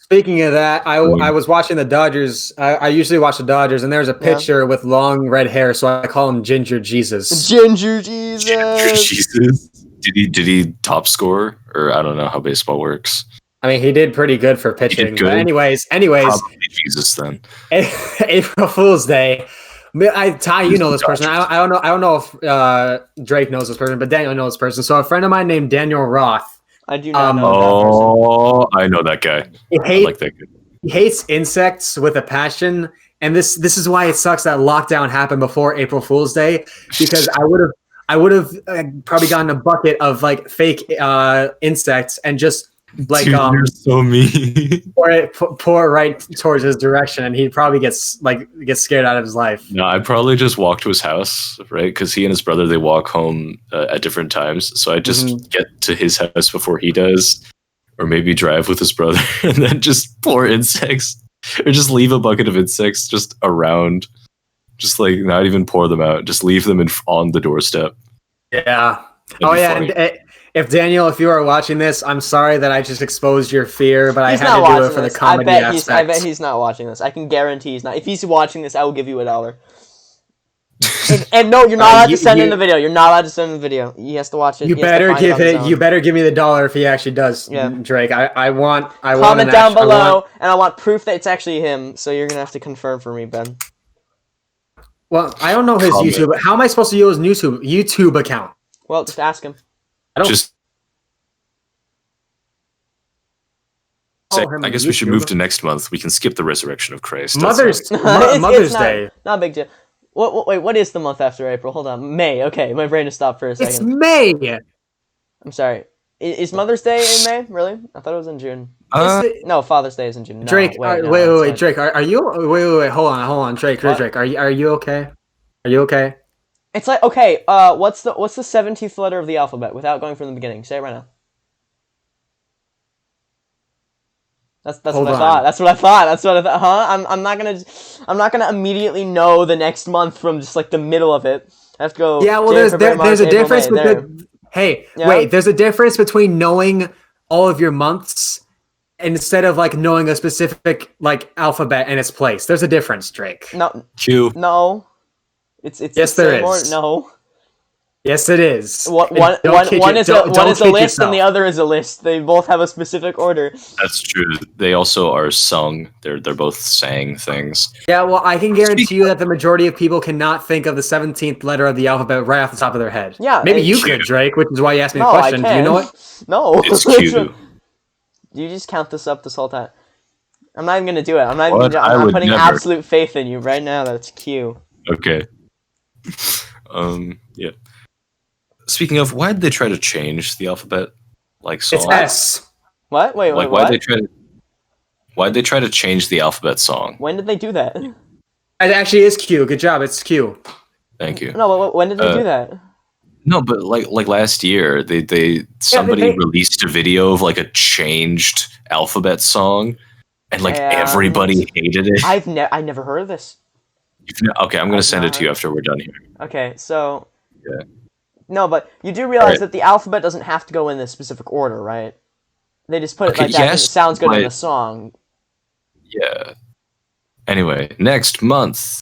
Speaking of that, I was watching the Dodgers. I usually watch the Dodgers, and there's a pitcher with long red hair, so I call him Ginger Jesus. Ginger Jesus. Ginger Jesus. Did he top score, or I don't know how baseball works? I mean, he did pretty good for pitching. Good. But anyways, probably Jesus then. April Fool's Day. Ty, you know this person. I don't know if Drake knows this person, but Daniel knows this person. So a friend of mine named Daniel Roth. I do not know that person. Oh, I know that guy. I like that guy. He hates insects with a passion, and this is why it sucks that lockdown happened before April Fool's Day, because I would have probably gotten a bucket of like fake insects and just like Dude, you're so mean. pour it right towards his direction, and he'd probably get scared out of his life. No, I'd probably just walk to his house, right? Because he and his brother, they walk home at different times. So I just get to his house before he does, or maybe drive with his brother and then just pour insects, or just leave a bucket of insects just around, just like not even pour them out, just leave them on the doorstep. Yeah. And if Daniel, if you are watching this, I'm sorry that I just exposed your fear, but I had to do it for the comedy aspect. I bet he's not watching this. I can guarantee he's not. If he's watching this, I will give you $1. and no, you're not allowed to send in the video. You're not allowed to send in the video. He has to watch it. You better give me the $1 if he actually does, Drake. I want comment down below, and I want proof that it's actually him. So you're gonna have to confirm for me, Ben. Well, I don't know his YouTube. How am I supposed to use his YouTube account? Well, just ask him. I guess we should move to next month. We can skip the resurrection of Christ. Mother's Day. Not a big deal. Wait, what is the month after April? Hold on. May. Okay, my brain has stopped for a second. It's May. I'm sorry. Is Mother's Day in May? Really? I thought it was in June. No, Father's Day is in June. No, Drake, wait, Drake, are you? Wait, hold on, Drake, Drake, are you okay? Are you okay? It's like, okay, what's the 17th letter of the alphabet without going from the beginning? Say it right now. That's what I thought. That's what I thought. Huh? I'm not gonna immediately know the next month from just like the middle of it. I have to go. Yeah, well, there's a difference between. Hey, wait, there's a difference between knowing all of your months instead of like knowing a specific like alphabet and its place. There's a difference, Drake. No. Q. No. It's yes, there is. No. Yes, it is. One is a list and the other is a list. They both have a specific order. That's true. They also are sung. They're both saying things. Yeah, well, I can guarantee you that the majority of people cannot think of the 17th letter of the alphabet right off the top of their head. Yeah, maybe you could, Drake, which is why you asked me the question. Do you know it? No. It's Q. You just count this up this whole time. I'm not even gonna do it. I'm putting absolute faith in you right now that it's Q. Okay. Yeah. Speaking of, why did they try to change the alphabet? Like song? It's S. What? Wait, what? Why'd they try to change the alphabet song? When did they do that? It actually is Q. Good job. It's Q. Thank you. No, when did they do that? No, but like last year, somebody released a video of like a changed alphabet song, and like everybody hated it. I never heard of this. Okay, I'm gonna send it to you after we're done here. Okay, so. Yeah. No, but you do realize that the alphabet doesn't have to go in this specific order, right? They just put it like that because it sounds good in the song. Yeah. Anyway, next month,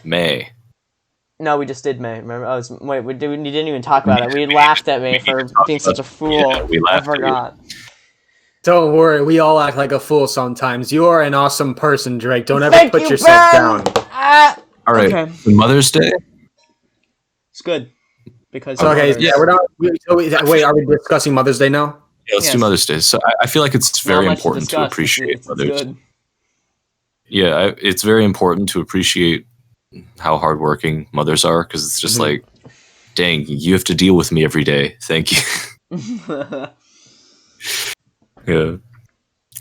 May. No, we just did May. Remember? We didn't even talk about it. We laughed at me for being such a fool. Yeah, we laughed. I forgot. Don't worry, we all act like a fool sometimes. You are an awesome person, Drake. Don't ever put yourself down. All right, okay. Mother's Day. It's good. Because we're not. Wait, are we discussing Mother's Day now? Yeah, let's do Mother's Day. So I feel like it's very important to appreciate mothers. Yeah, it's very important to appreciate how hardworking mothers are, because it's just like, dang, you have to deal with me every day. Thank you. Yeah.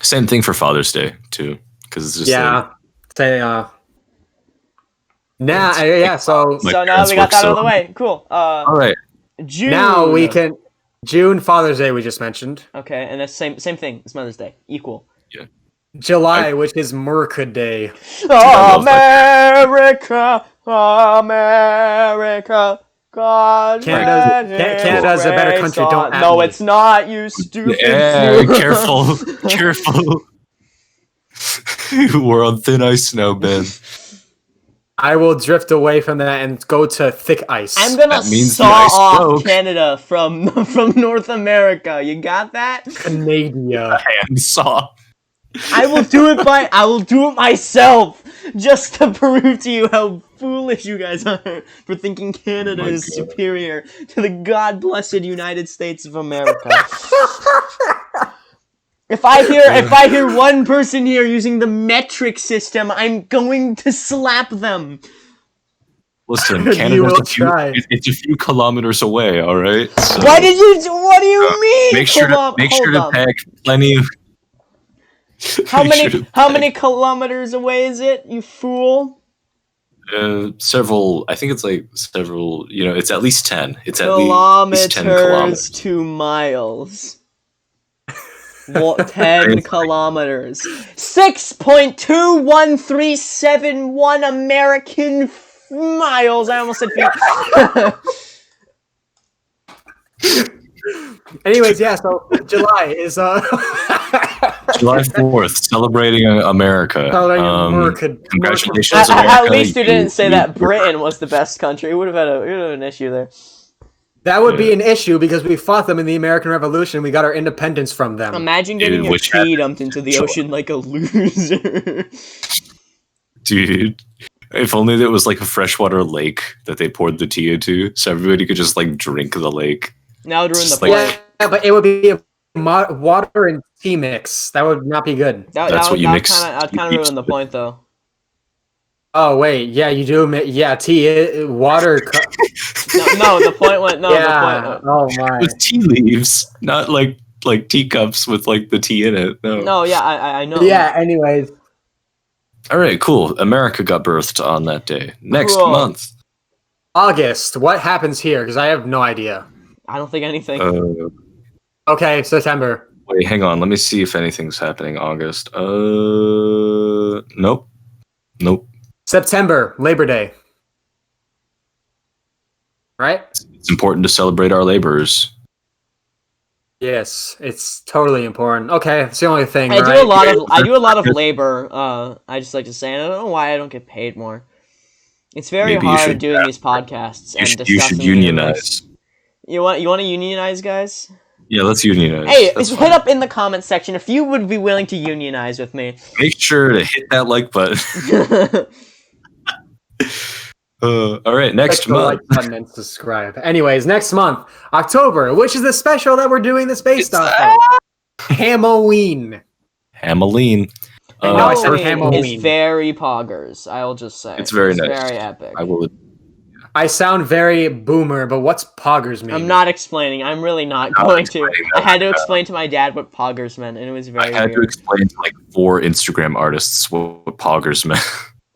Same thing for Father's Day too, because it's just So now we got that out of the way. Cool. All right. June. Now we can. June, Father's Day, we just mentioned. Okay, and that's same thing. It's Mother's Day. Equal. Yeah. July, which is Merca Day. America, America. God, Canada's a better country. Don't. No, it's not. You stupid. Yeah, careful, careful. We're on thin ice now, Ben. I will drift away from that and go to thick ice. I'm gonna saw off Canada from North America. You got that? Canada. Handsaw. I will do it myself, just to prove to you how foolish you guys are for thinking Canada is superior to the God-blessed United States of America. If I hear one person here using the metric system, I'm going to slap them. Listen, Canada's it's a few kilometers away, all right? So, what do you mean? Make sure to pack plenty of... How many kilometers away is it, you fool? Several. I think it's like several. It's at least 10. It's at least 10 kilometers to miles. 10 kilometers. 6.21371 American miles. I almost said feet. Anyways, yeah. So July is July 4th, celebrating America. Congratulations, America. At least you didn't say that Britain was the best country. It would have had an issue there. That would be an issue because we fought them in the American Revolution. We got our independence from them. Imagine getting your tea dumped into the ocean like a loser. Dude, if only there was like a freshwater lake that they poured the tea into, so everybody could just like drink the lake. Now ruin the point. Yeah, but it would be a water and tea mix. That would not be good. That's what you mix. I'd kind of ruin the point though. Oh wait, yeah, you do. Yeah, tea, water. No, the point went. No, yeah. The point. Oh my. With tea leaves, not like teacups with like the tea in it. No. No, yeah, I know. Yeah. Anyways. All right, cool. America got birthed on that day. Next month, August. What happens here? Because I have no idea. I don't think anything. Okay, September. Wait, hang on. Let me see if anything's happening. August. Nope. September, Labor Day. Right? It's important to celebrate our laborers. Yes, it's totally important. Okay, it's the only thing. I do a lot of labor. I just like to say, and I don't know why I don't get paid more. It's very hard doing these podcasts and discussing. You should unionize. You want to unionize, guys? Yeah, let's unionize. Hey, hit up in the comments section if you would be willing to unionize with me. Make sure to hit that like button. All right, next month. Like button and subscribe. Anyways, next month, October, which is the special that we're doing this based off of. Halloween. Halloween. It's very poggers. I'll just say it's very nice. Very epic. I sound very boomer, but what's poggers mean? I'm not explaining. I'm really not going to. I had to explain to my dad what poggers meant, and it was very. I had to explain to like 4 Instagram artists what poggers meant.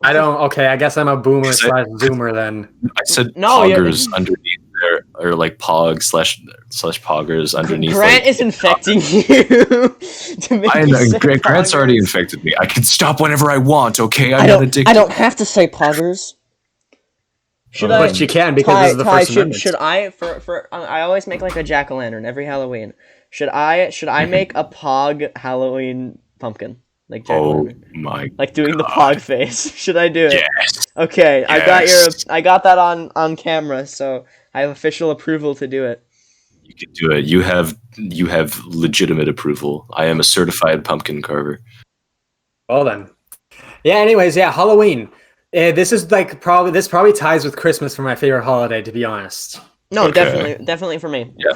I don't. Okay, I guess I'm a boomer / zoomer then. I said poggers underneath there, or like pog / poggers underneath. Grant is infecting you. Grant's already infected me. I can stop whenever I want. Okay, I'm not addicted. I don't have to say poggers. But you can because this is the First Amendment. Should I I always make like a jack-o'-lantern every Halloween. Should I make a pog Halloween pumpkin? Like jack-o'-lantern? Oh my! Like doing the pog face. Should I do it? Yes. Okay, yes. I got that on camera, so I have official approval to do it. You can do it. You have legitimate approval. I am a certified pumpkin carver. Well then. Yeah. Anyways, yeah, Halloween. This probably ties with Christmas for my favorite holiday, to be honest. No, definitely for me. Yeah.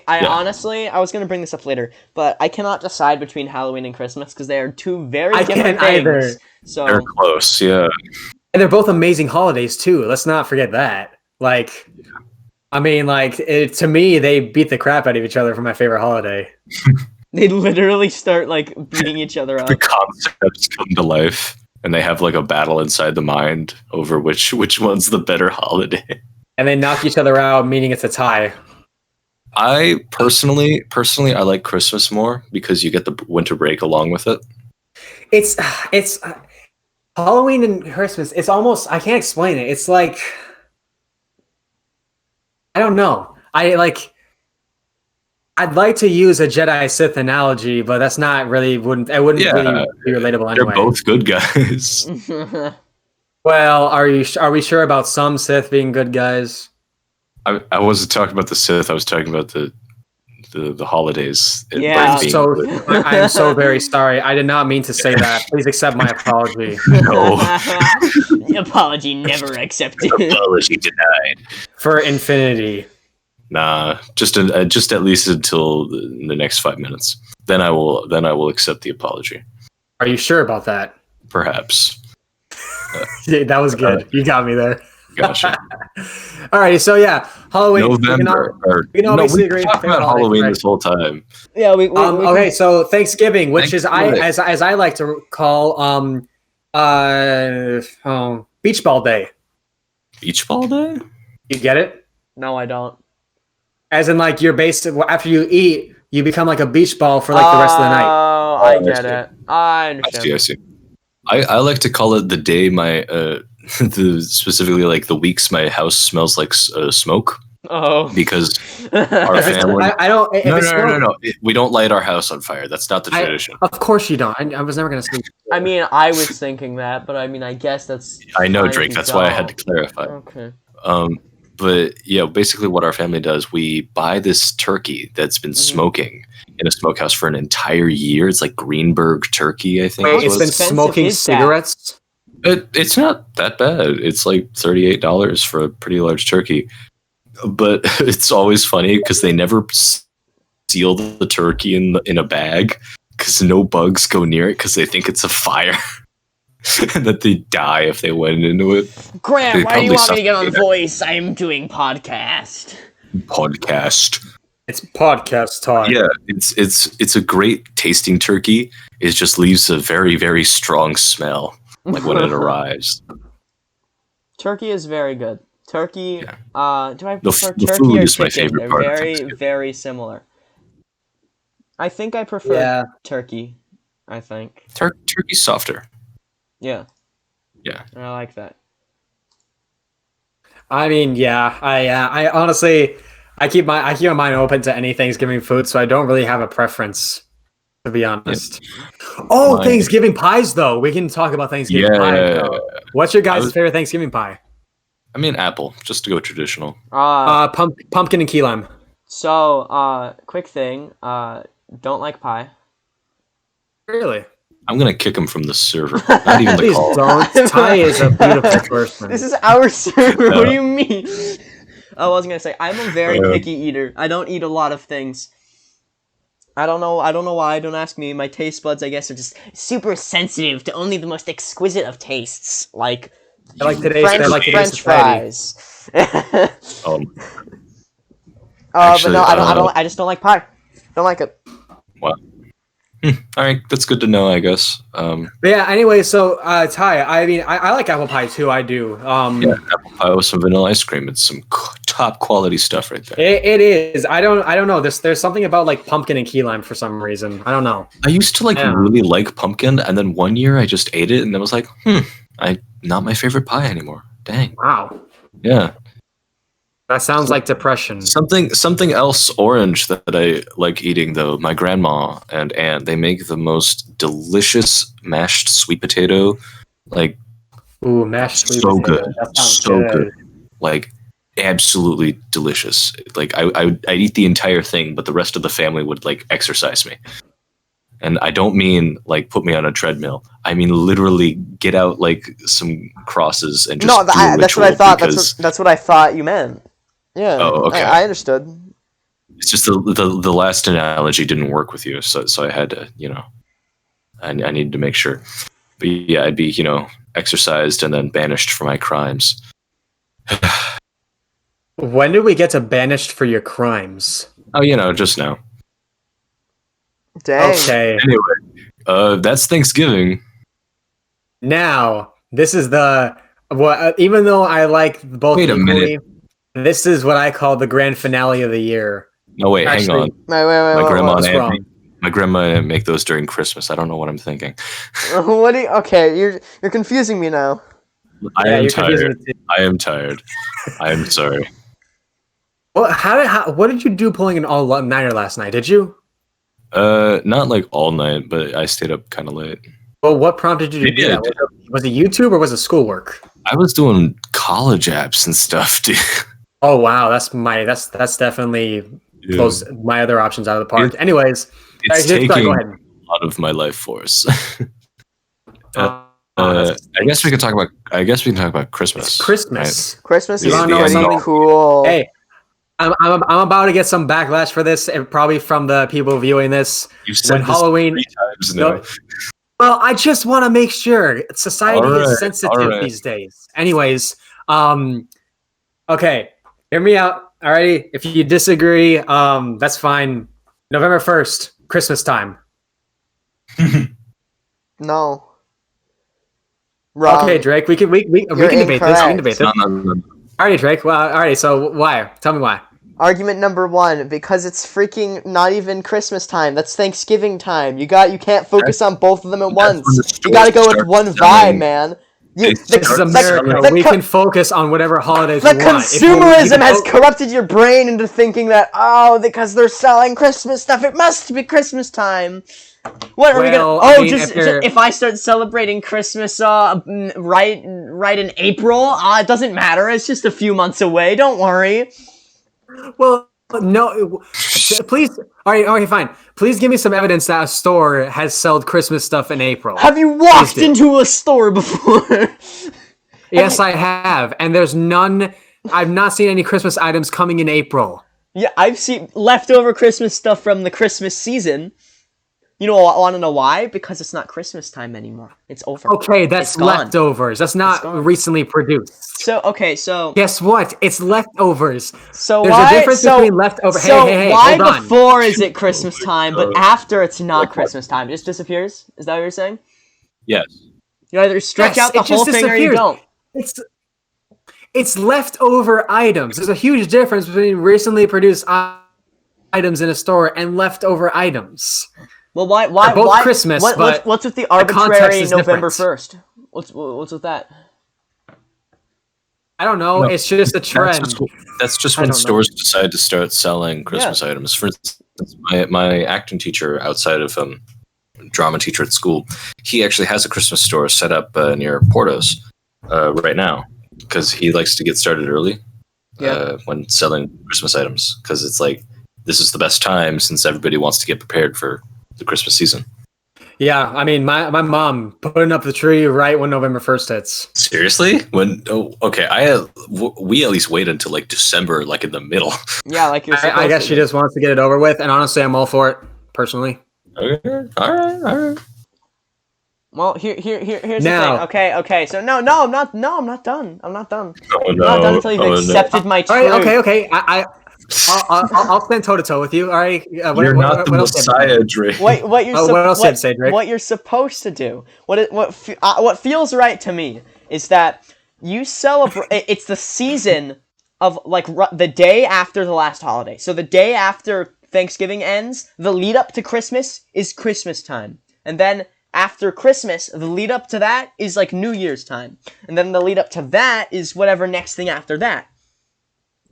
I honestly, I was gonna bring this up later, but I cannot decide between Halloween and Christmas because they are two very different things. Either. So they're close, yeah. And they're both amazing holidays too. Let's not forget that. Like, I mean, like to me, they beat the crap out of each other for my favorite holiday. They literally start like beating each other up. The concepts come to life. And they have like a battle inside the mind over which one's the better holiday. And they knock each other out, meaning it's a tie. I personally, I like Christmas more because you get the winter break along with it. It's Halloween and Christmas. It's almost, I can't explain it. It's like, I don't know. I I'd like to use a Jedi Sith analogy, but that's not really it wouldn't really be relatable anyway. They're both good guys. Well, are we sure about some Sith being good guys? I wasn't talking about the Sith. I was talking about the holidays. Yeah. I'm so very sorry. I did not mean to say that. Please accept my apology. No. Apology never accepted. Apology denied. For infinity. Nah, just at least until the next 5 minutes. Then I will accept the apology. Are you sure about that? Perhaps. Yeah, that was good. You got me there. Gotcha. All right, so yeah, Halloween. November. We can all basically agree. Talk about Halloween this whole time. Yeah, we okay, so Thanksgiving, which is as I like to call Beach Ball Day. Beach Ball Day? You get it? No, I don't. As in, like, you're after you eat, you become like a beach ball for like the rest of the night. Oh, I get it. I understand. I see. I like to call it the day my specifically like the weeks my house smells like smoke. Oh, because our family. I don't. No. We don't light our house on fire. That's not the tradition. Of course you don't. I was never gonna say. I mean, I was thinking that, but I mean, I guess that's. I know, Drake. That's why I had to clarify. Okay. But yeah, basically what our family does, we buy this turkey that's been smoking in a smokehouse for an entire year. It's like Greenberg turkey, I think. Wait, it's been smoking cigarettes? It's not that bad. It's like $38 for a pretty large turkey. But it's always funny because they never seal the turkey in a bag because no bugs go near it because they think it's a fire. And that they die if they went into it. Graham, why do you want me to get on Voice? I'm doing podcast. It's podcast time. Yeah, it's a great tasting turkey. It just leaves a very, very strong smell like when it arrives. Turkey is very good. Turkey. Yeah. Do I prefer the turkey food or is chicken? my favorite They're part of very, Thanksgiving. very similar. I think I prefer turkey. I think Turkey's softer. Yeah. Yeah. I like that. I mean, yeah. I honestly, I keep my mind open to any Thanksgiving food, so I don't really have a preference, to be honest. Yeah. Oh, Thanksgiving pies, though. We can talk about Thanksgiving pie. Though. What's your guys' favorite Thanksgiving pie? I mean, apple, just to go traditional. Pumpkin and key lime. So, quick thing. Don't like pie. Really? I'm gonna kick him from the server. Not even the call. Don't. Ty is a beautiful person. This is our server. What do you mean? I was gonna say I'm a very picky eater. I don't eat a lot of things. I don't know why. Don't ask me. My taste buds, I guess, are just super sensitive to only the most exquisite of tastes, like French fries. Actually, but no, I just don't like pie. Don't like it. Wow. All right, that's good to know, I guess. But yeah. Anyway, so Ty, I mean, I like apple pie too. I do. Yeah, apple pie with some vanilla ice cream. It's some top quality stuff right there. It is. I don't know. There's something about like pumpkin and key lime for some reason. I don't know. I used to really like pumpkin, and then one year I just ate it, and I was like, not my favorite pie anymore. Dang. Wow. Yeah. That sounds like depression. Something else orange that I like eating though. My grandma and aunt, they make the most delicious mashed sweet potato. Like, ooh, mashed sweet so potato. good, That sounds so good. Like, absolutely delicious. Like, I'd eat the entire thing, but the rest of the family would like exercise me. And I don't mean like put me on a treadmill. I mean literally get out like some crosses and just that's what I thought. That's what I thought you meant. Yeah. Oh, okay. I understood. It's just the last analogy didn't work with you, so I had to, I needed to make sure. But yeah, I'd be, exercised and then banished for my crimes. When did we get to banished for your crimes? Oh, just now. Dang. Okay. Anyway, that's Thanksgiving. Now, this is even though I like both. Wait a minute. This is what I call the grand finale of the year. No, wait, hang on. Wait. My grandma make those during Christmas. I don't know what I'm thinking. What do you? Okay, you're confusing me now. I am tired. I am tired. I am sorry. Well, what did you do pulling an all-nighter last night? Did you? Not like all night, but I stayed up kind of late. Well, what prompted you to do that? Was it YouTube or was it schoolwork? I was doing college apps and stuff, dude. Oh wow, that's definitely close my other options out of the park. Anyways, it's taking a lot of my life force. I guess we can talk about Christmas. It's Christmas. Right? Christmas is pretty cool. Hey, I'm about to get some backlash for this, and probably from the people viewing this. You've said Halloween 3 times now. Well, I just want to make sure society is sensitive these days. Anyways, okay, hear me out. Alrighty, if you disagree, that's fine. November 1st, Christmas time. No. Wrong. Okay, Drake, we can debate this. We can debate this. No. Alrighty, Drake. Well, alrighty. So why? Tell me why. Argument number 1, because it's freaking not even Christmas time. That's Thanksgiving time. You can't focus on both of them at once. You gotta go with one vibe, man. This is America. We can focus on whatever holidays we want. Consumerism has corrupted your brain into thinking that, because they're selling Christmas stuff, it must be Christmas time. What are we gonna? If I start celebrating Christmas, right in April, it doesn't matter. It's just a few months away. Don't worry. Well, no, please. All right, fine. Please give me some evidence that a store has sold Christmas stuff in April. Have you walked into a store before? Yes, I have, and there's none. I've not seen any Christmas items coming in April. Yeah, I've seen leftover Christmas stuff from the Christmas season. You know, I want to know why? Because it's not Christmas time anymore. It's over. Okay, that's leftovers. That's not recently produced. So guess what? It's leftovers. So there's a difference between leftovers. So why before is it Christmas time, but after it's not Christmas time? It just disappears? Is that what you're saying? Yes. You either stretch out the whole thing or you don't. It's leftover items. There's a huge difference between recently produced items in a store and leftover items. Well, why both Christmas? What's with the arbitrary November 1st? What's with that? I don't know. It's just a trend. That's just when stores decide to start selling Christmas items. For instance, my acting teacher, outside of drama teacher at school, he actually has a Christmas store set up near Portos right now because he likes to get started early when selling Christmas items because it's like this is the best time since everybody wants to get prepared for the Christmas season. Yeah, I mean, my mom putting up the tree right when November 1st hits. Seriously? We at least wait until like December, like in the middle. Yeah, like you're supposed I guess she just wants to get it over with, and honestly, I'm all for it personally. Okay, all right. Well, here's the thing. Okay. So no, I'm not done. I'm not done. I'm not done until you've accepted my truth. All right, okay. I'll stand toe to toe with you. All right. You're not the Messiah, Drake. What else did say, Drake? What you're supposed to do? What feels right to me is that you celebrate. It's the season of like the day after the last holiday. So the day after Thanksgiving ends, the lead up to Christmas is Christmas time, and then after Christmas, the lead up to that is like New Year's time, and then the lead up to that is whatever next thing after that.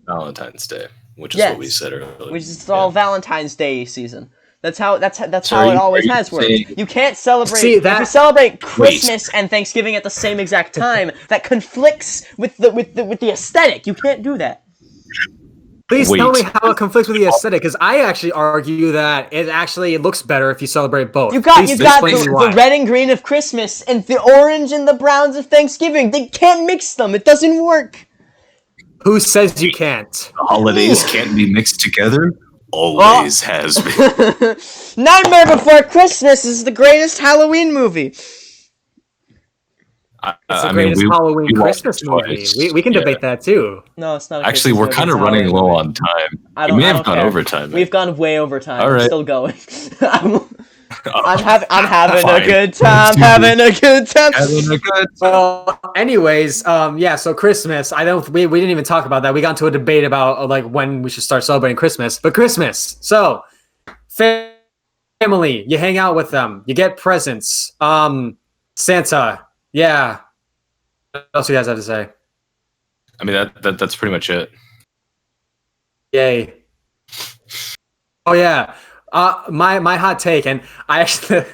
Valentine's Day. Which is what we said earlier. Which is all Valentine's Day season. That's how it always has worked. You can't celebrate. If you celebrate Christmas and Thanksgiving at the same exact time, that conflicts with the aesthetic. You can't do that. Please tell me how it conflicts with the aesthetic, because I actually argue that it looks better if you celebrate both. You've got the red and green of Christmas and the orange and the browns of Thanksgiving. They can't mix them. It doesn't work. Who says you can't? The holidays can't be mixed together? Always has been. Nightmare Before Christmas is the greatest Halloween movie. It's the greatest Halloween Christmas movie. We can debate that too. No, it's not. Actually, we're kind of running low on time. We may have gone over time. We've gone way over time. All right. We're still going. I'm having a good time. Well, anyways, so Christmas. We didn't even talk about that. We got into a debate about like when we should start celebrating Christmas. But Christmas, so family, you hang out with them, you get presents. Santa, yeah. What else do you guys have to say? I mean that's pretty much it. Yay. Oh yeah. My hot take, and I actually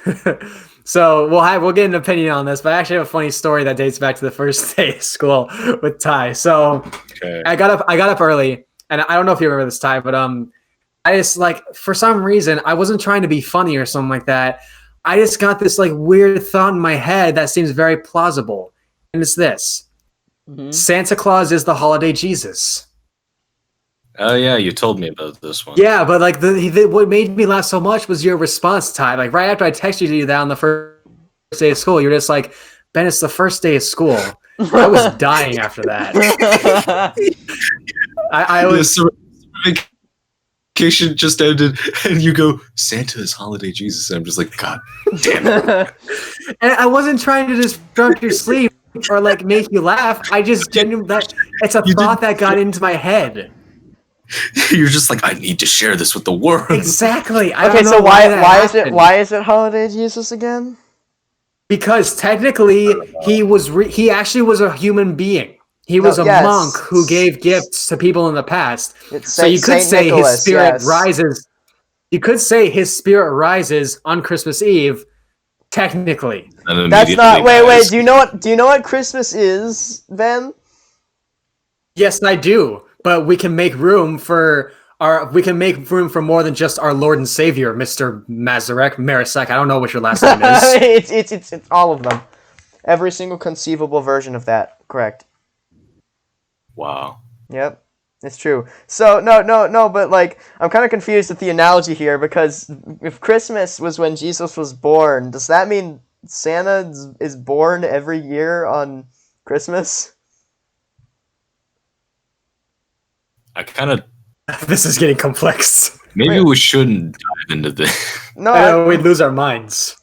so we'll get an opinion on this, but I actually have a funny story that dates back to the first day of school with Ty. So okay. I got up early, and I don't know if you remember this, Ty, but I just for some reason I wasn't trying to be funny or something like that. I just got this weird thought in my head that seems very plausible, and it's this: Santa Claus is the holiday Jesus. Oh yeah, you told me about this one. Yeah, but what made me laugh so much was your response, Ty. Right after I texted you that on the first day of school, you're just like, Ben, it's the first day of school. I was dying after that. I was. Vacation just ended, and you go, Santa is holiday Jesus. And I'm just like, God damn it. And I wasn't trying to disrupt your sleep or make you laugh. I just genuinely it's a thought that got into my head. You're just like, I need to share this with the world. Exactly. Okay, so why is it holiday Jesus again? Because technically he actually was a human being. He was a monk who gave gifts to people in the past. So you could say his spirit rises. You could say his spirit rises on Christmas Eve, technically. That's not wait, do you know what Christmas is, Ben? Yes, I do. But we can make room for more than just our Lord and Savior, Mr. Marisek. I don't know what your last name is. it's all of them. Every single conceivable version of that. Correct. Wow. Yep, it's true. So no, but I'm kind of confused with the analogy here, because if Christmas was when Jesus was born, does that mean Santa is born every year on Christmas? This is getting complex. Maybe we shouldn't dive into this. No, we'd lose our minds.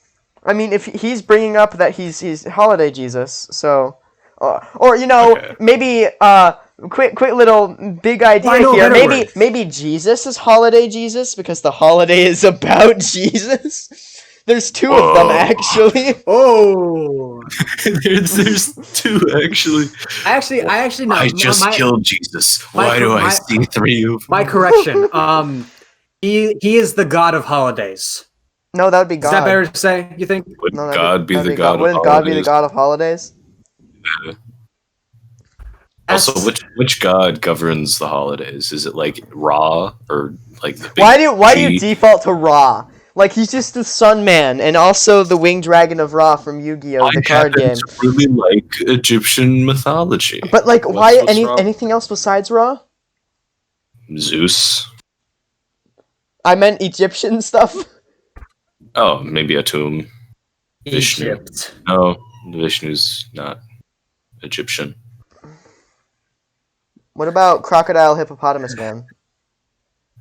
I mean, if he's bringing up that he's holiday Jesus, so, okay. Maybe quick little big idea here. Maybe Jesus is holiday Jesus because the holiday is about Jesus. There's two of them, actually. Oh, there's two actually. I just killed Jesus. Why do I see three of them? My correction. He is the god of holidays. No, that would be God. Is that better to say? You think? Wouldn't God be the god? Wouldn't God be the god of holidays? Yeah. Also, which god governs the holidays? Is it Ra or the big Why do you default to Ra? He's just the Sun Man, and also the Winged Dragon of Ra from Yu-Gi-Oh! The card game. I really like Egyptian mythology. But why anything else besides Ra? Zeus. I meant Egyptian stuff. Oh, maybe a tomb. Egypt. Vishnu. No, Vishnu's not Egyptian. What about Crocodile Hippopotamus Man?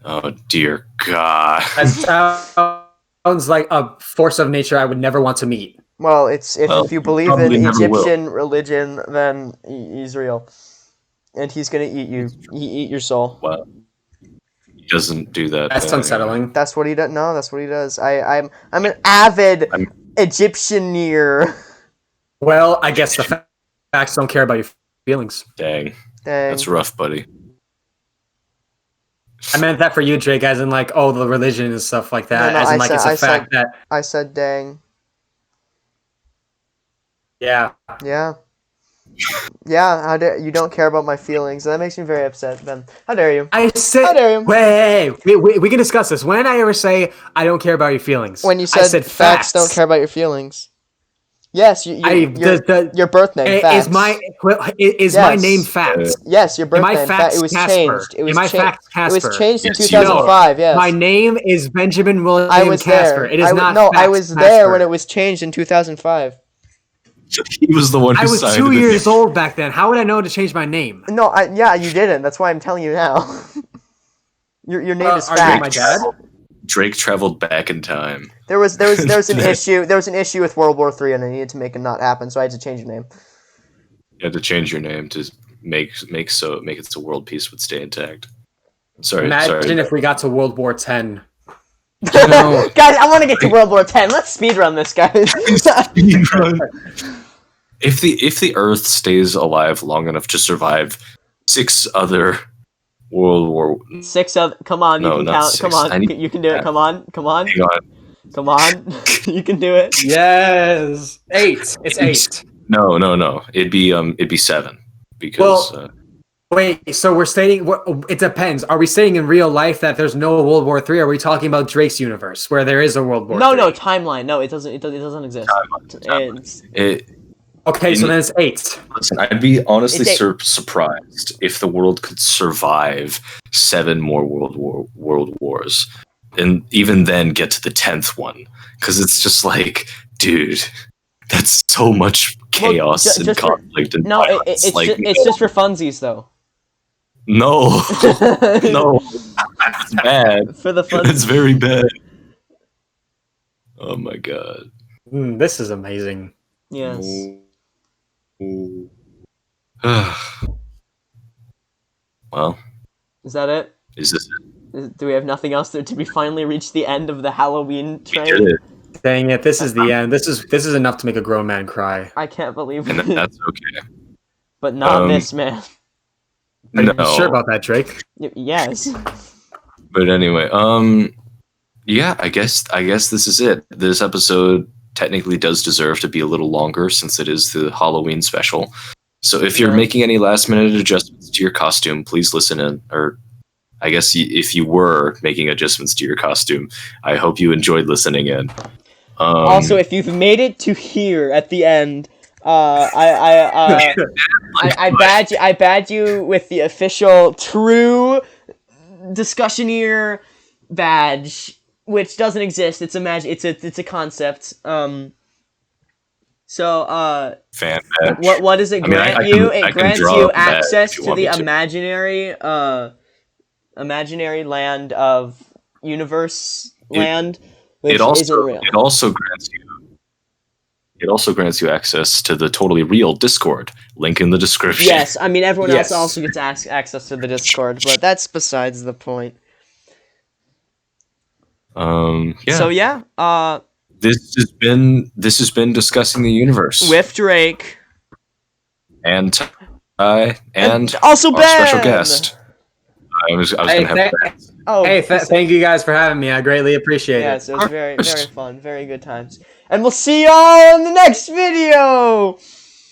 Oh dear God! That sounds like a force of nature I would never want to meet. Well, if you believe in Egyptian religion, then he's real, and he's gonna eat you. He eat your soul. Well, he doesn't do that. That's unsettling. That's what he does. No, that's what he does. I'm an avid Egyptianeer. Well, I guess the facts don't care about your feelings. Dang. That's rough, buddy. I meant that for you, Drake, as in the religion and stuff like that. It's a fact that I said dang. Yeah. Yeah. Yeah, how dare you don't care about my feelings. That makes me very upset, Ben. How dare you? How dare you? Wait, we can discuss this. When did I ever say I don't care about your feelings? When you said facts don't care about your feelings. Yes, your birth name. Facts. Is my name Facts? Yes, your birth name. It was changed. It was changed in 2005. Yes. My name is Benjamin William Casper. It is not. No, I was there when it was changed in 2005. He was the one who signed it. I was 2 years old back then. How would I know to change my name? No, you didn't. That's why I'm telling you now. Your name is Facts. Are you my dad? Drake traveled back in time. There was an issue. There was an issue with World War III, and I needed to make it not happen, so I had to change your name. You had to change your name to make it so world peace would stay intact. Imagine if we got to World War X. Guys, I want to get to World War X. Let's speedrun this, guys. If the Earth stays alive long enough to survive 6 other World War. 6 of. Come on, you can count. 6. Come on, you can do it. Come on. Hang on. Come on, you can do it. Yes, 8. It's 8. No. It'd be 7 because. Wait, so we're stating it depends. Are we stating in real life that there's no World War III? Or are we talking about Drake's universe where there is a World War III? No, timeline. No, it doesn't exist. Timeline. Okay, so then it's 8. Listen, I'd be honestly surprised if the world could survive 7 more world wars, and even then get to the 10th one, because it's just like, dude, that's so much chaos and conflict and violence. It's just for funsies though. No, no, that's bad. For the fun, it's very bad. Oh my god, this is amazing. Yes. Well, is that it? Is this it? Do we have nothing else to we finally reached the end of the Halloween train? We did it. Dang it! This is the end. This is enough to make a grown man cry. I can't believe it. And that's okay. But not this man. Are you sure about that, Drake? Yes. But anyway, yeah, I guess this is it. This episode technically does deserve to be a little longer since it is the Halloween special. So if you're making any last minute adjustments to your costume, please listen in. Or I guess if you were making adjustments to your costume, I hope you enjoyed listening in. Also, if you've made it to here at the end, I badge you with the official true Discussioneer badge, which doesn't exist. It's a concept. So fan badge. What does it grant you? It grants you access to the imaginary land of universe land, which isn't real. It also grants you access to the totally real Discord. Link in the description. Yes, I mean everyone else also gets access to the Discord, but that's besides the point. Yeah. So yeah, this has been discussing the universe with Drake and and also our Ben. Special guest. I was gonna have Ben. Thank you guys for having me. I greatly appreciate it. Yes, it was very, very fun. Very good times. And we'll see y'all in the next video!